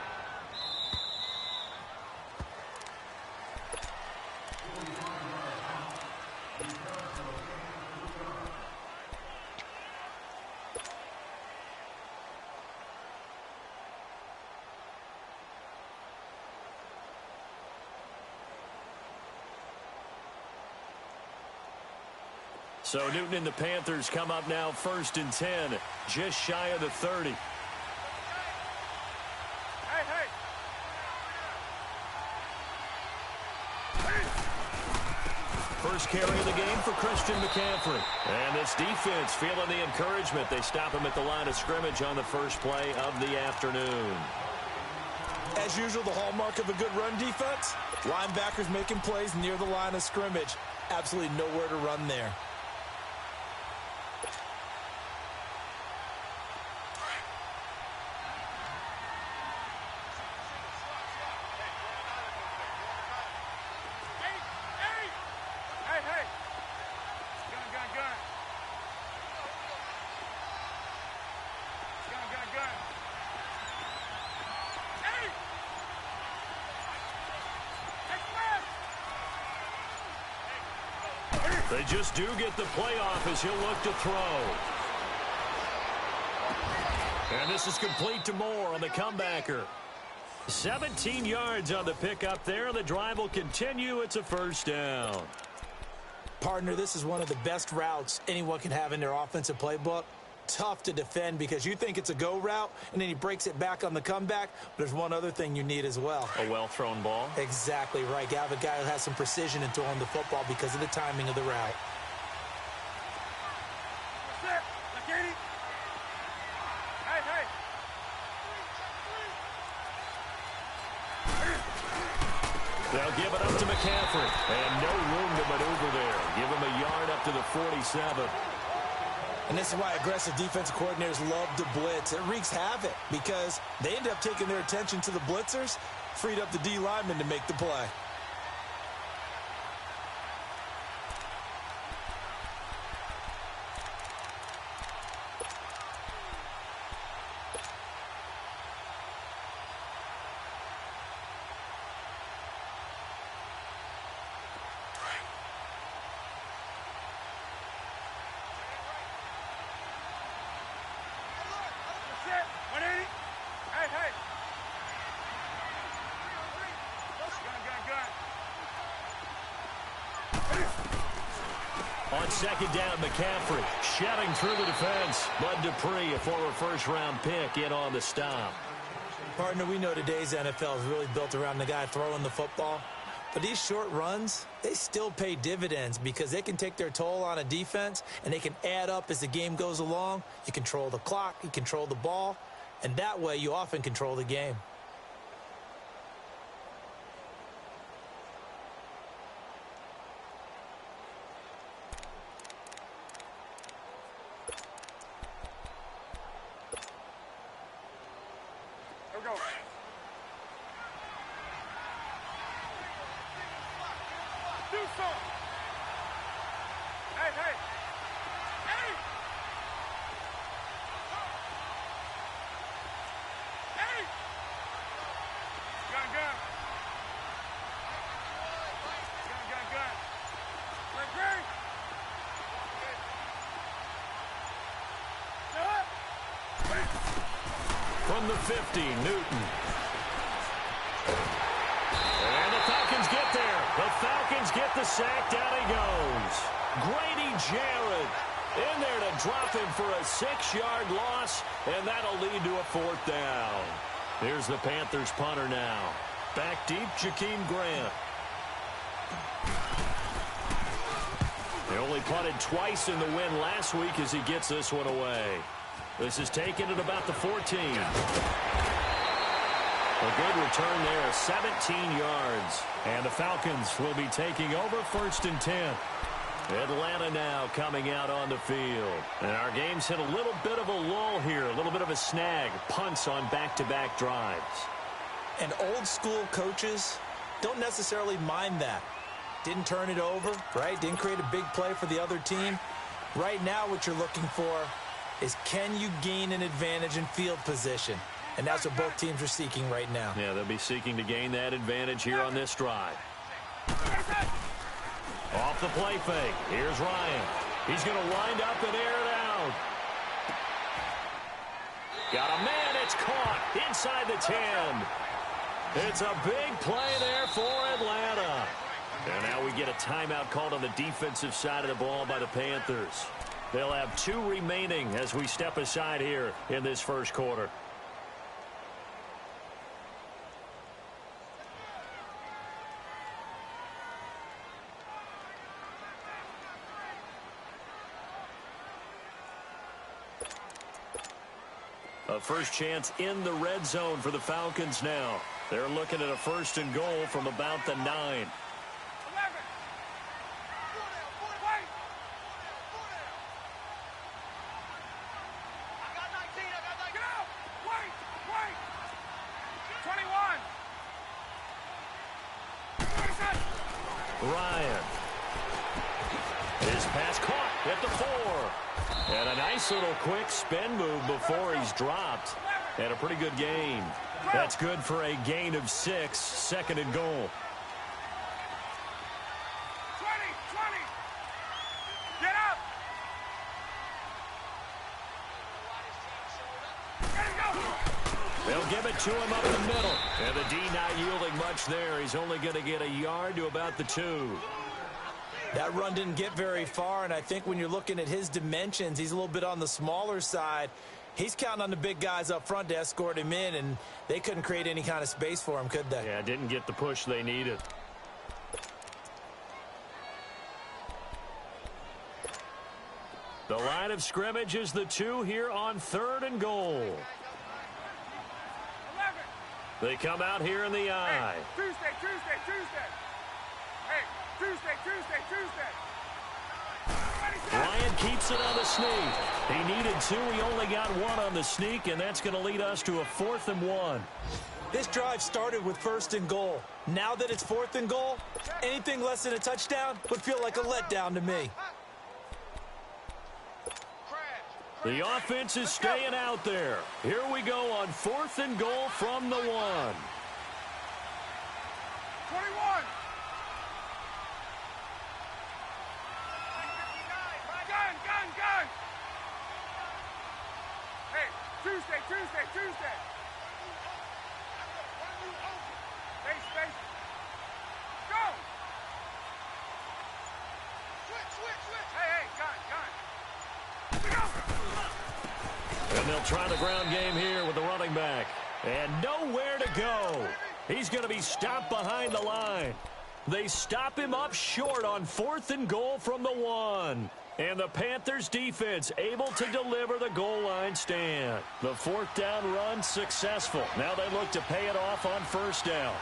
So Newton and the Panthers come up now 1st and 10, just shy of the 30. Hey. First carry of the game for Christian McCaffrey. And this defense feeling the encouragement. They stop him at the line of scrimmage on the first play of the afternoon. As usual, the hallmark of a good run defense, linebackers making plays near the line of scrimmage. Absolutely nowhere to run there. They just do get the playoff as he'll look to throw. And this is complete to Moore on the comebacker. 17 yards on the pickup there. The drive will continue. It's a first down. Partner, this is one of the best routes anyone can have in their offensive playbook. Tough to defend because you think it's a go route, and then he breaks it back on the comeback. But there's one other thing you need as well. A well-thrown ball. Exactly right. You have a guy who has some precision in throwing the football because of the timing of the route. They'll give it up to McCaffrey. And no room to maneuver there. Give him a yard up to the 47. And this is why aggressive defensive coordinators love to blitz. It wreaks havoc because they end up taking their attention to the blitzers, freed up the D lineman to make the play. On second down, McCaffrey shedding through the defense. Bud Dupree, a former first-round pick, in on the stop. Partner, we know today's NFL is really built around the guy throwing the football. But these short runs, they still pay dividends because they can take their toll on a defense and they can add up as the game goes along. You control the clock, you control the ball, and that way you often control the game. Here we go. Do something. Hey, hey. Hey. Hey. Gun, gun. Gun, gun, gun. We're great. From the 50, Newton. And the Falcons get there. The Falcons get the sack. Down he goes. Grady Jarrett in there to drop him for a 6-yard loss, and that'll lead to a 4th down. Here's the Panthers punter now. Back deep, Jakeem Grant. They only punted twice in the win last week as he gets this one away. This is taken at about the 14. A good return there, 17 yards. And the Falcons will be taking over 1st and 10. Atlanta now coming out on the field. And our game's hit a little bit of a lull here, a little bit of a snag. Punts on back-to-back drives. And old school coaches don't necessarily mind that. Didn't turn it over, right? Didn't create a big play for the other team. Right now what you're looking for is, can you gain an advantage in field position? And that's what both teams are seeking right now. Yeah, they'll be seeking to gain that advantage here on this drive. Off the play fake. Here's Ryan. He's going to wind up and air it out. Got a man. It's caught inside the 10. It's a big play there for Atlanta. And now we get a timeout called on the defensive side of the ball by the Panthers. They'll have 2 remaining as we step aside here in this first quarter. A first chance in the red zone for the Falcons now. They're looking at a 1st and goal from about the 9. Ryan. His pass caught at the 4. And a nice little quick spin move before he's dropped. And a pretty good gain. That's good for a gain of 6, 2nd and goal. 20. Get up. They'll give it to him up the middle. And the D not yielding much there. He's only going to get a yard to about the 2. That run didn't get very far, and I think when you're looking at his dimensions, he's a little bit on the smaller side. He's counting on the big guys up front to escort him in, and they couldn't create any kind of space for him, could they? Yeah, didn't get the push they needed. The line of scrimmage is the 2 here on 3rd and goal. 11. They come out here in the eye. Hey, Tuesday. Hey, Tuesday. Ryan keeps it on the sneak. He needed 2. He only got 1 on the sneak, and that's going to lead us to a 4th and 1. This drive started with 1st and goal. Now that it's 4th and goal, anything less than a touchdown would feel like a letdown to me. The offense is staying out there. Here we go on 4th and goal from the 1. 21. Gun. Hey, Tuesday. Space. Go. Switch. Hey, gun. And they'll try the ground game here with the running back. And nowhere to go. He's going to be stopped behind the line. They stop him up short on 4th and goal from the 1. And the Panthers defense able to deliver the goal line stand. The 4th down run successful. Now they look to pay it off on 1st down.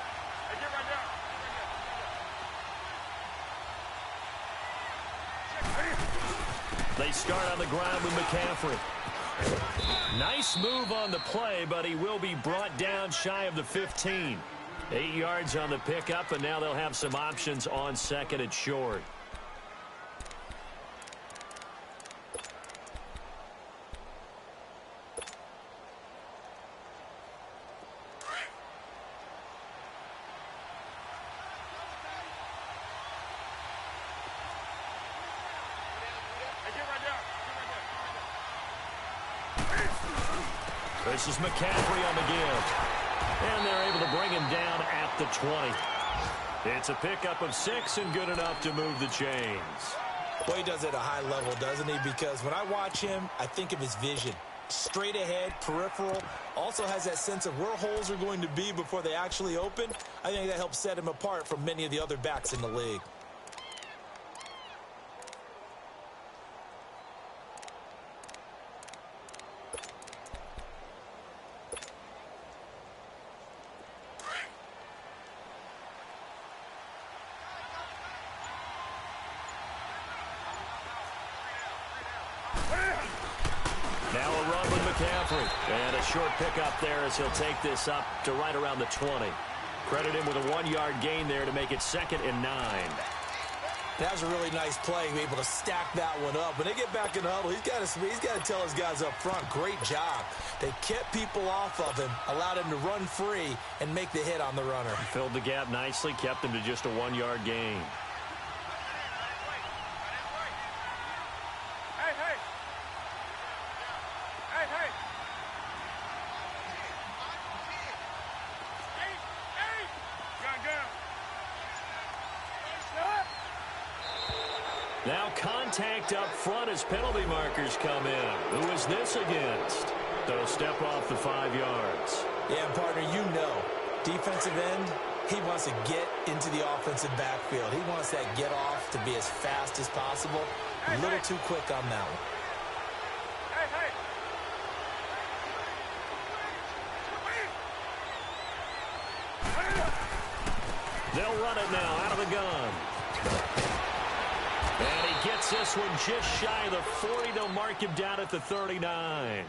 They start on the ground with McCaffrey. Nice move on the play, but he will be brought down shy of the 15. 8 yards on the pickup, and now they'll have some options on 2nd and short. This is McCaffrey on the give. And they're able to bring him down at the 20. It's a pickup of 6 and good enough to move the chains. Well, he does it at a high level, doesn't he? Because when I watch him, I think of his vision. Straight ahead, peripheral. Also has that sense of where holes are going to be before they actually open. I think that helps set him apart from many of the other backs in the league. Now a run with McCaffrey. And a short pickup there as he'll take this up to right around the 20. Credit him with a 1-yard gain there to make it 2nd and 9. That was a really nice play, able to stack that one up. When they get back in the huddle, he's got to tell his guys up front, great job. They kept people off of him, allowed him to run free and make the hit on the runner. Filled the gap nicely, kept him to just a 1-yard gain. Now contact up front as penalty markers come in. Who is this against? They'll step off the 5 yards. Yeah, and partner, you know, defensive end, he wants to get into the offensive backfield. He wants that get off to be as fast as possible. A little too quick on that one. They'll run it now out of the gun. And he gets this one just shy of the 40. They'll mark him down at the 39.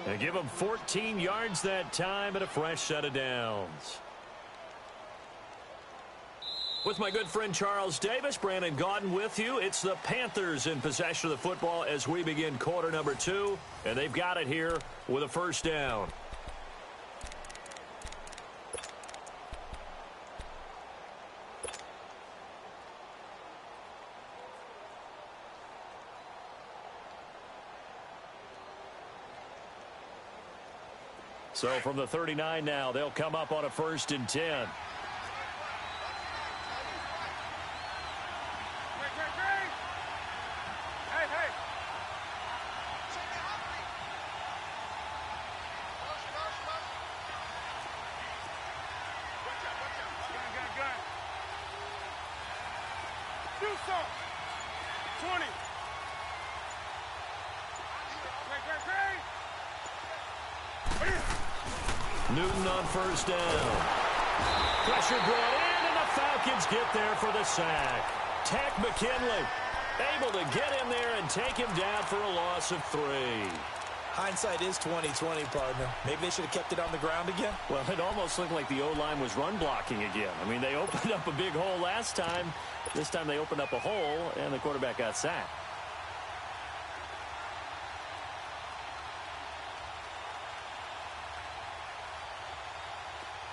And give him 14 yards that time and a fresh set of downs. With my good friend Charles Davis, Brandon Gaudin with you. It's the Panthers in possession of the football as we begin quarter number 2. And they've got it here with a 1st down. So from the 39 now, they'll come up on a 1st and 10. Newton on 1st down. Pressure brought in, and the Falcons get there for the sack. Tack McKinley able to get in there and take him down for a loss of 3. Hindsight is 20/20, partner. Maybe they should have kept it on the ground again. Well, it almost looked like the O-line was run blocking again. I mean, they opened up a big hole last time. This time they opened up a hole, and the quarterback got sacked.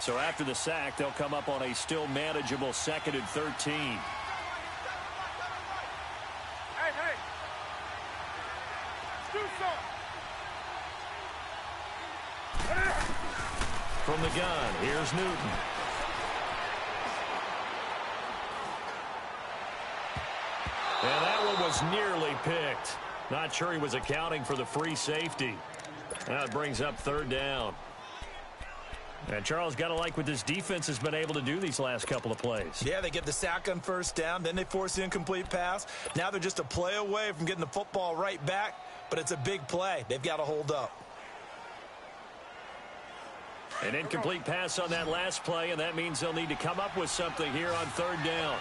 So after the sack, they'll come up on a still manageable 2nd and 13. From the gun, here's Newton. And that one was nearly picked. Not sure he was accounting for the free safety. Now it brings up 3rd down. And Charles, got to like what this defense has been able to do these last couple of plays. Yeah, they get the sack on first down, then they force the incomplete pass. Now they're just a play away from getting the football right back, but it's a big play. They've got to hold up. An incomplete pass on that last play, and that means they'll need to come up with something here on third down.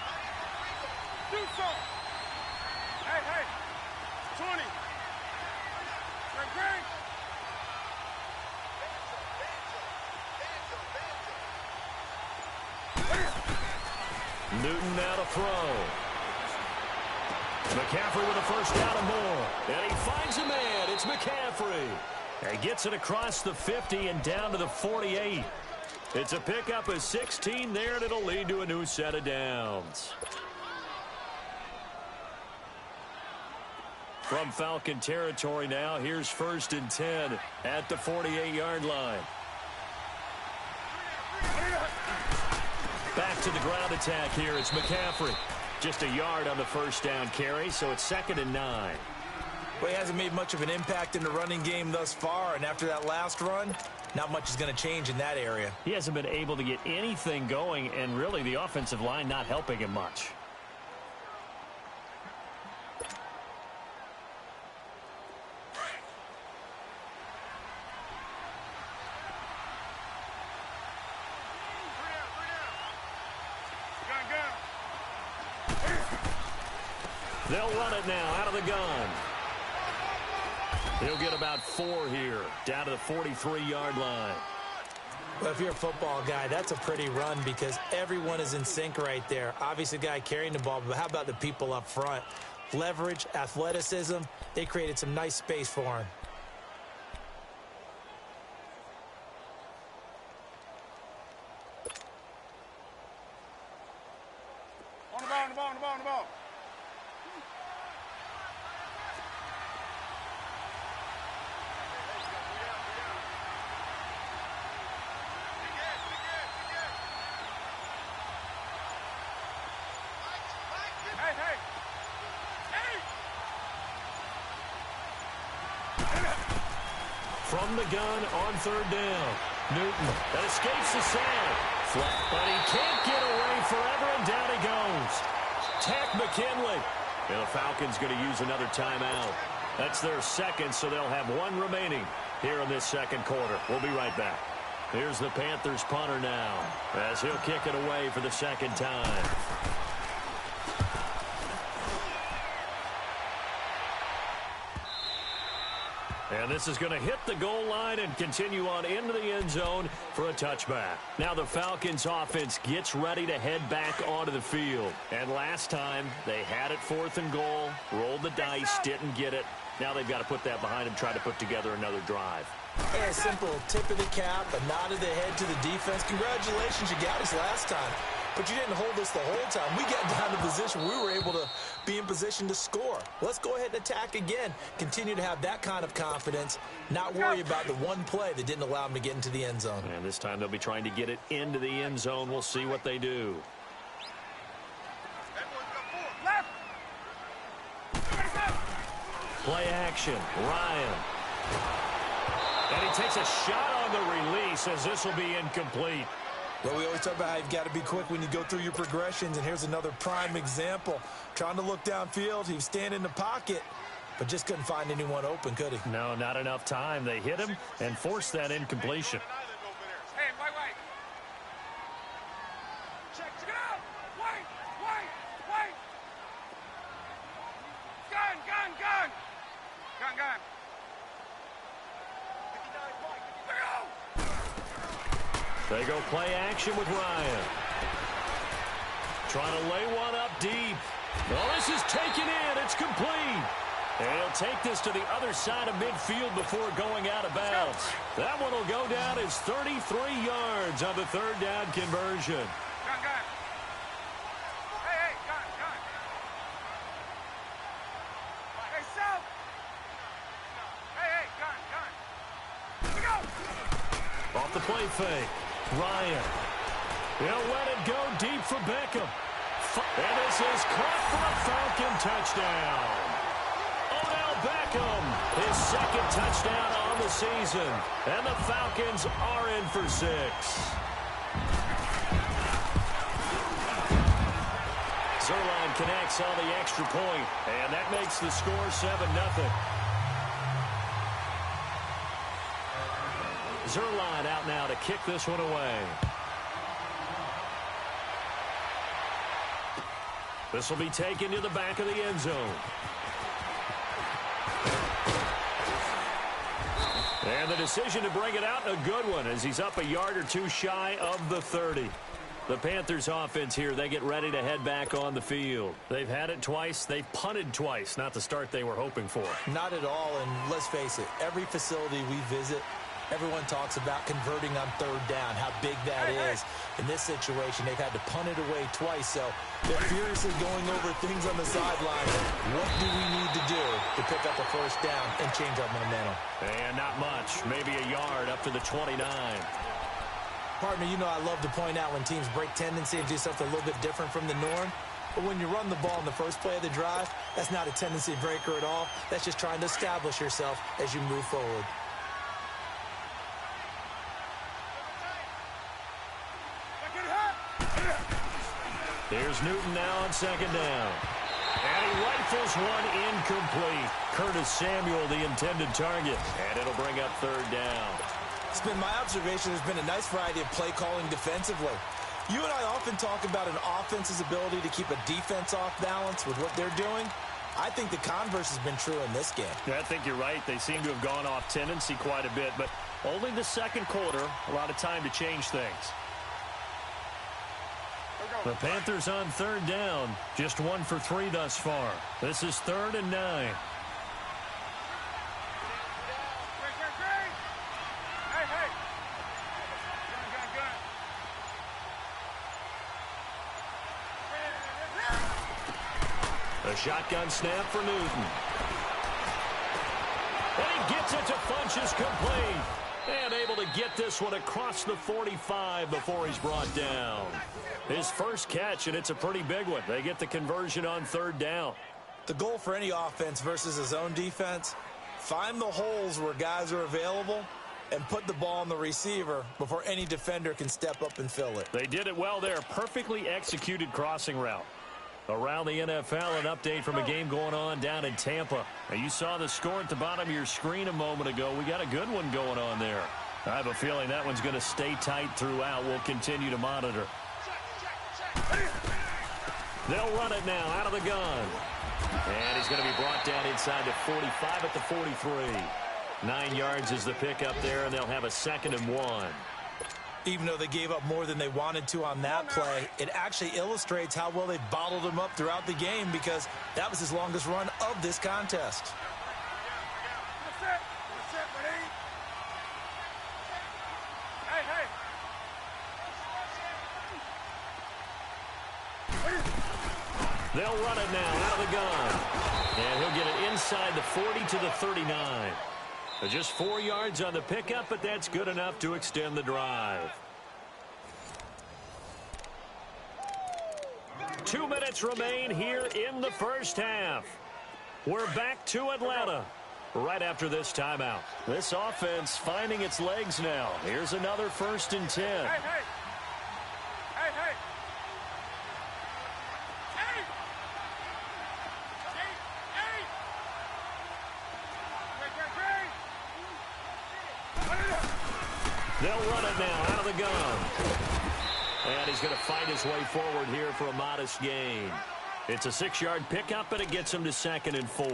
Do so. Hey, 20. Greg. Newton now to throw. McCaffrey with a first down and more. And he finds a man. It's McCaffrey. He gets it across the 50 and down to the 48. It's a pickup of 16 there, and it'll lead to a new set of downs. From Falcon territory now, here's 1st and 10 at the 48-yard line. Back to the ground attack here. It's McCaffrey. Just a yard on the first down carry, so it's 2nd and 9. Well, he hasn't made much of an impact in the running game thus far, and after that last run, not much is going to change in that area. He hasn't been able to get anything going, and really the offensive line not helping him much. They'll run it now out of the gun. He'll get about 4 here, down to the 43-yard line. Well, if you're a football guy, that's a pretty run because everyone is in sync right there. Obviously, the guy carrying the ball, but how about the people up front? Leverage, athleticism, they created some nice space for him. On the ball. From the gun on third down. Newton that escapes the sack. Flat, but he can't get away forever, and down he goes. Tack McKinley. And the Falcons going to use another timeout. That's their second, so they'll have 1 remaining here in this second quarter. We'll be right back. Here's the Panthers punter now as he'll kick it away for the second time. And this is going to hit the goal line and continue on into the end zone for a touchback. Now the Falcons offense gets ready to head back onto the field. And last time they had it 4th and goal, rolled the dice, didn't get it. Now they've got to put that behind them, try to put together another drive. Yeah, a simple tip of the cap, a nod of the head to the defense. Congratulations, you got us last time. But you didn't hold us the whole time. We got down to position. We were able to be in position to score. Let's go ahead and attack again. Continue to have that kind of confidence. Not worry about the one play that didn't allow them to get into the end zone. And this time they'll be trying to get it into the end zone. We'll see what they do. Play action. Ryan. And he takes a shot on the release as this will be incomplete. Well, we always talk about how you've got to be quick when you go through your progressions, and here's another prime example. Trying to look downfield, he was standing in the pocket, but just couldn't find anyone open, could he? No, not enough time. They hit him and forced that incompletion. Hey, wait. Check it out. Wait. Gun. They go play action with Ryan. Trying to lay one up deep. Well, this is taken in. It's complete. And he'll take this to the other side of midfield before going out of bounds. That one will go down as 33 yards on the third down conversion. Gun. Hey, gun. Hey, South. Hey, gun. We go. Off the play fake. Ryan. He'll let it go deep for Beckham. And this is caught for a Falcon touchdown. Odell Beckham, his second touchdown on the season. And the Falcons are in for 6. Zerline connects on the extra point, and that makes the score 7-0. Zerline out now to kick this one away. This will be taken to the back of the end zone. And the decision to bring it out, a good one, as he's up a yard or two shy of the 30. The Panthers offense here, they get ready to head back on the field. They've had it twice. They've punted twice. Not the start they were hoping for. Not at all, and let's face it, every facility we visit, everyone talks about converting on third down, how big that is. In this situation, they've had to punt it away twice, so they're furiously going over things on the sideline. What do we need to do to pick up a first down and change our momentum? And not much. Maybe a yard up to the 29. Partner, you know I love to point out when teams break tendency and do something a little bit different from the norm. But when you run the ball in the first play of the drive, that's not a tendency breaker at all. That's just trying to establish yourself as you move forward. Here's Newton now on second down. And he rifles one incomplete. Curtis Samuel, the intended target. And it'll bring up third down. It's been my observation there's been a nice variety of play calling defensively. You and I often talk about an offense's ability to keep a defense off balance with what they're doing. I think the converse has been true in this game. Yeah, I think you're right. They seem to have gone off tendency quite a bit, but only the second quarter, a lot of time to change things. The Panthers on third down, just 1 for 3 thus far. This is 3rd and 9. A shotgun snap for Newton. And he gets it to Funchess complete. And able to get this one across the 45 before he's brought down. His first catch, and it's a pretty big one. They get the conversion on third down. The goal for any offense versus his own defense, find the holes where guys are available and put the ball on the receiver before any defender can step up and fill it. They did it well there. Perfectly executed crossing route. Around the NFL, an update from a game going on down in Tampa. Now, you saw the score at the bottom of your screen a moment ago. We got a good one going on there. I have a feeling that one's going to stay tight throughout. We'll continue to monitor. They'll run it now out of the gun. And he's going to be brought down inside the 45 at the 43. 9 yards is the pickup there, and they'll have a 2nd and 1. Even though they gave up more than they wanted to on that play, it actually illustrates how well they've bottled him up throughout the game because that was his longest run of this contest. They'll run it now out of the gun. And he'll get it inside the 40 to the 39. Just 4 yards on the pickup, but that's good enough to extend the drive. 2 minutes remain here in the first half. We're back to Atlanta right after this timeout. This offense finding its legs now. Here's another 1st and 10. They'll run it now out of the gun. And he's going to fight his way forward here for a modest gain. It's a 6-yard pickup, but it gets him to 2nd and 4.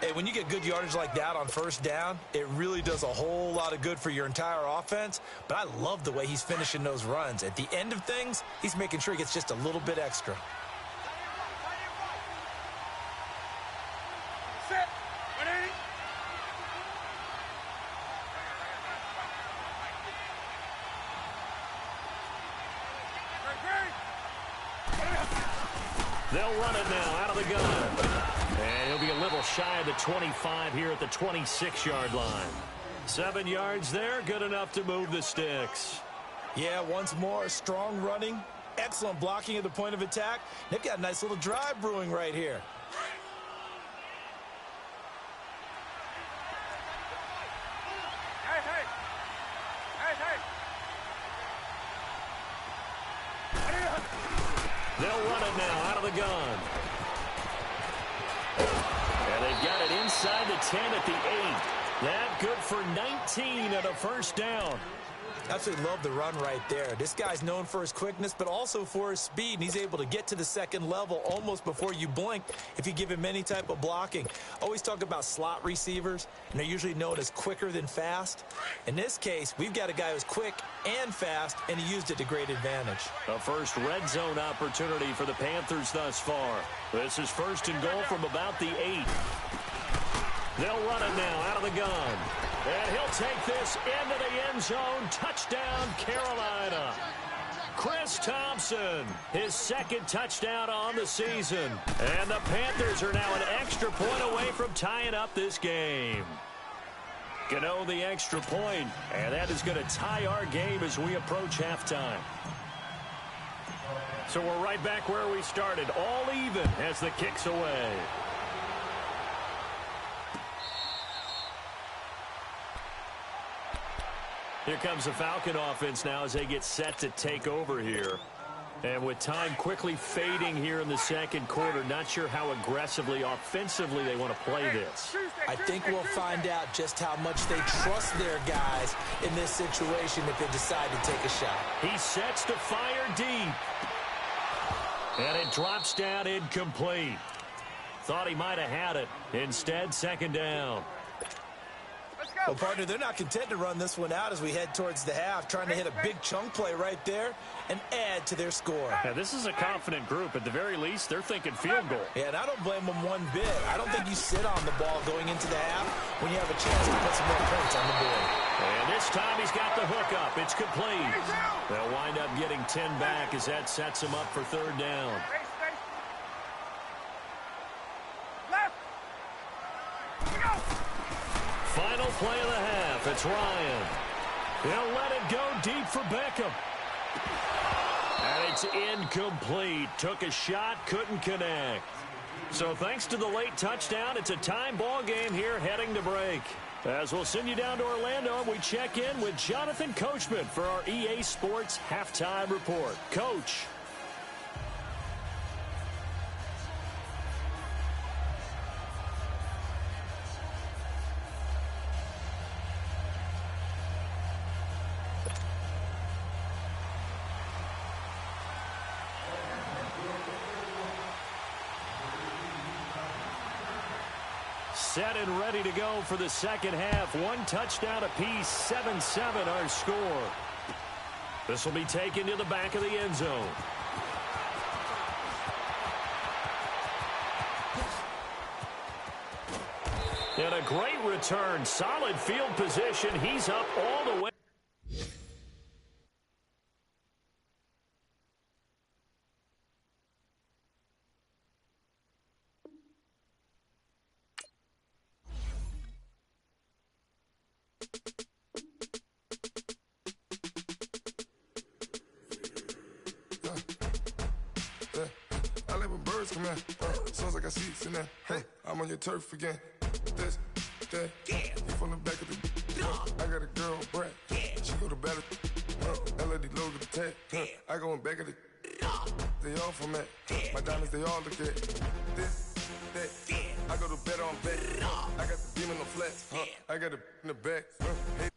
Hey, when you get good yardage like that on first down, it really does a whole lot of good for your entire offense. But I love the way he's finishing those runs. At the end of things, he's making sure he gets just a little bit extra. They'll run it now out of the gun. And he'll be a little shy of the 25 here at the 26-yard line. 7 yards there, good enough to move the sticks. Yeah, once more, strong running, excellent blocking at the point of attack. They've got a nice little drive brewing right here. They'll run it now out of the gun. And they've got it inside the 10 at the 8. That good for 19 and a first down. Absolutely love the run right there. This guy's known for his quickness, but also for his speed, and he's able to get to the second level almost before you blink if you give him any type of blocking. Always talk about slot receivers, and they're usually known as quicker than fast. In this case, we've got a guy who's quick and fast, and he used it to great advantage. A first red zone opportunity for the Panthers thus far. This is first and goal from about the 8. They'll run it now out of the gun. And he'll take this into the end zone. Touchdown, Carolina. Chris Thompson, his second touchdown on the season. And the Panthers are now an extra point away from tying up this game. Gano the extra point, and that is going to tie our game as we approach halftime. So we're right back where we started, all even as the kick's away. Here comes the Falcon offense now as they get set to take over here. And with time quickly fading here in the second quarter, not sure how aggressively, offensively they want to play this. I think we'll find out just how much they trust their guys in this situation if they decide to take a shot. He sets to fire deep. And it drops down incomplete. Thought he might have had it. Instead, second down. Well, partner, they're not content to run this one out as we head towards the half, trying to hit a big chunk play right there and add to their score. Now, this is a confident group. At the very least, they're thinking field goal. Yeah, and I don't blame them one bit. I don't think you sit on the ball going into the half when you have a chance to put some more points on the board. And this time he's got the hook up. It's complete. They'll wind up getting 10 back as that sets them up for third down. Final play of the half. It's Ryan. He'll let it go deep for Beckham. And it's incomplete. Took a shot, couldn't connect. So thanks to the late touchdown, it's a time ball game here heading to break. As we'll send you down to Orlando, we check in with Jonathan Coachman for our EA Sports Halftime Report. Coach. Set and ready to go for the second half. One touchdown apiece, 7-7 our score. This will be taken to the back of the end zone. And a great return, solid field position. He's up all the way. Sounds like I see it's in there. Hey, I'm on your turf again. This, that, you from the back of the. I got a girl, Brett. She go to battle. LED logo the tag. I go in back of the. They all from that. My diamonds, they all look at. This, that. I go to bet on bet. I got the beam in the flat. I got it in the back. Hey.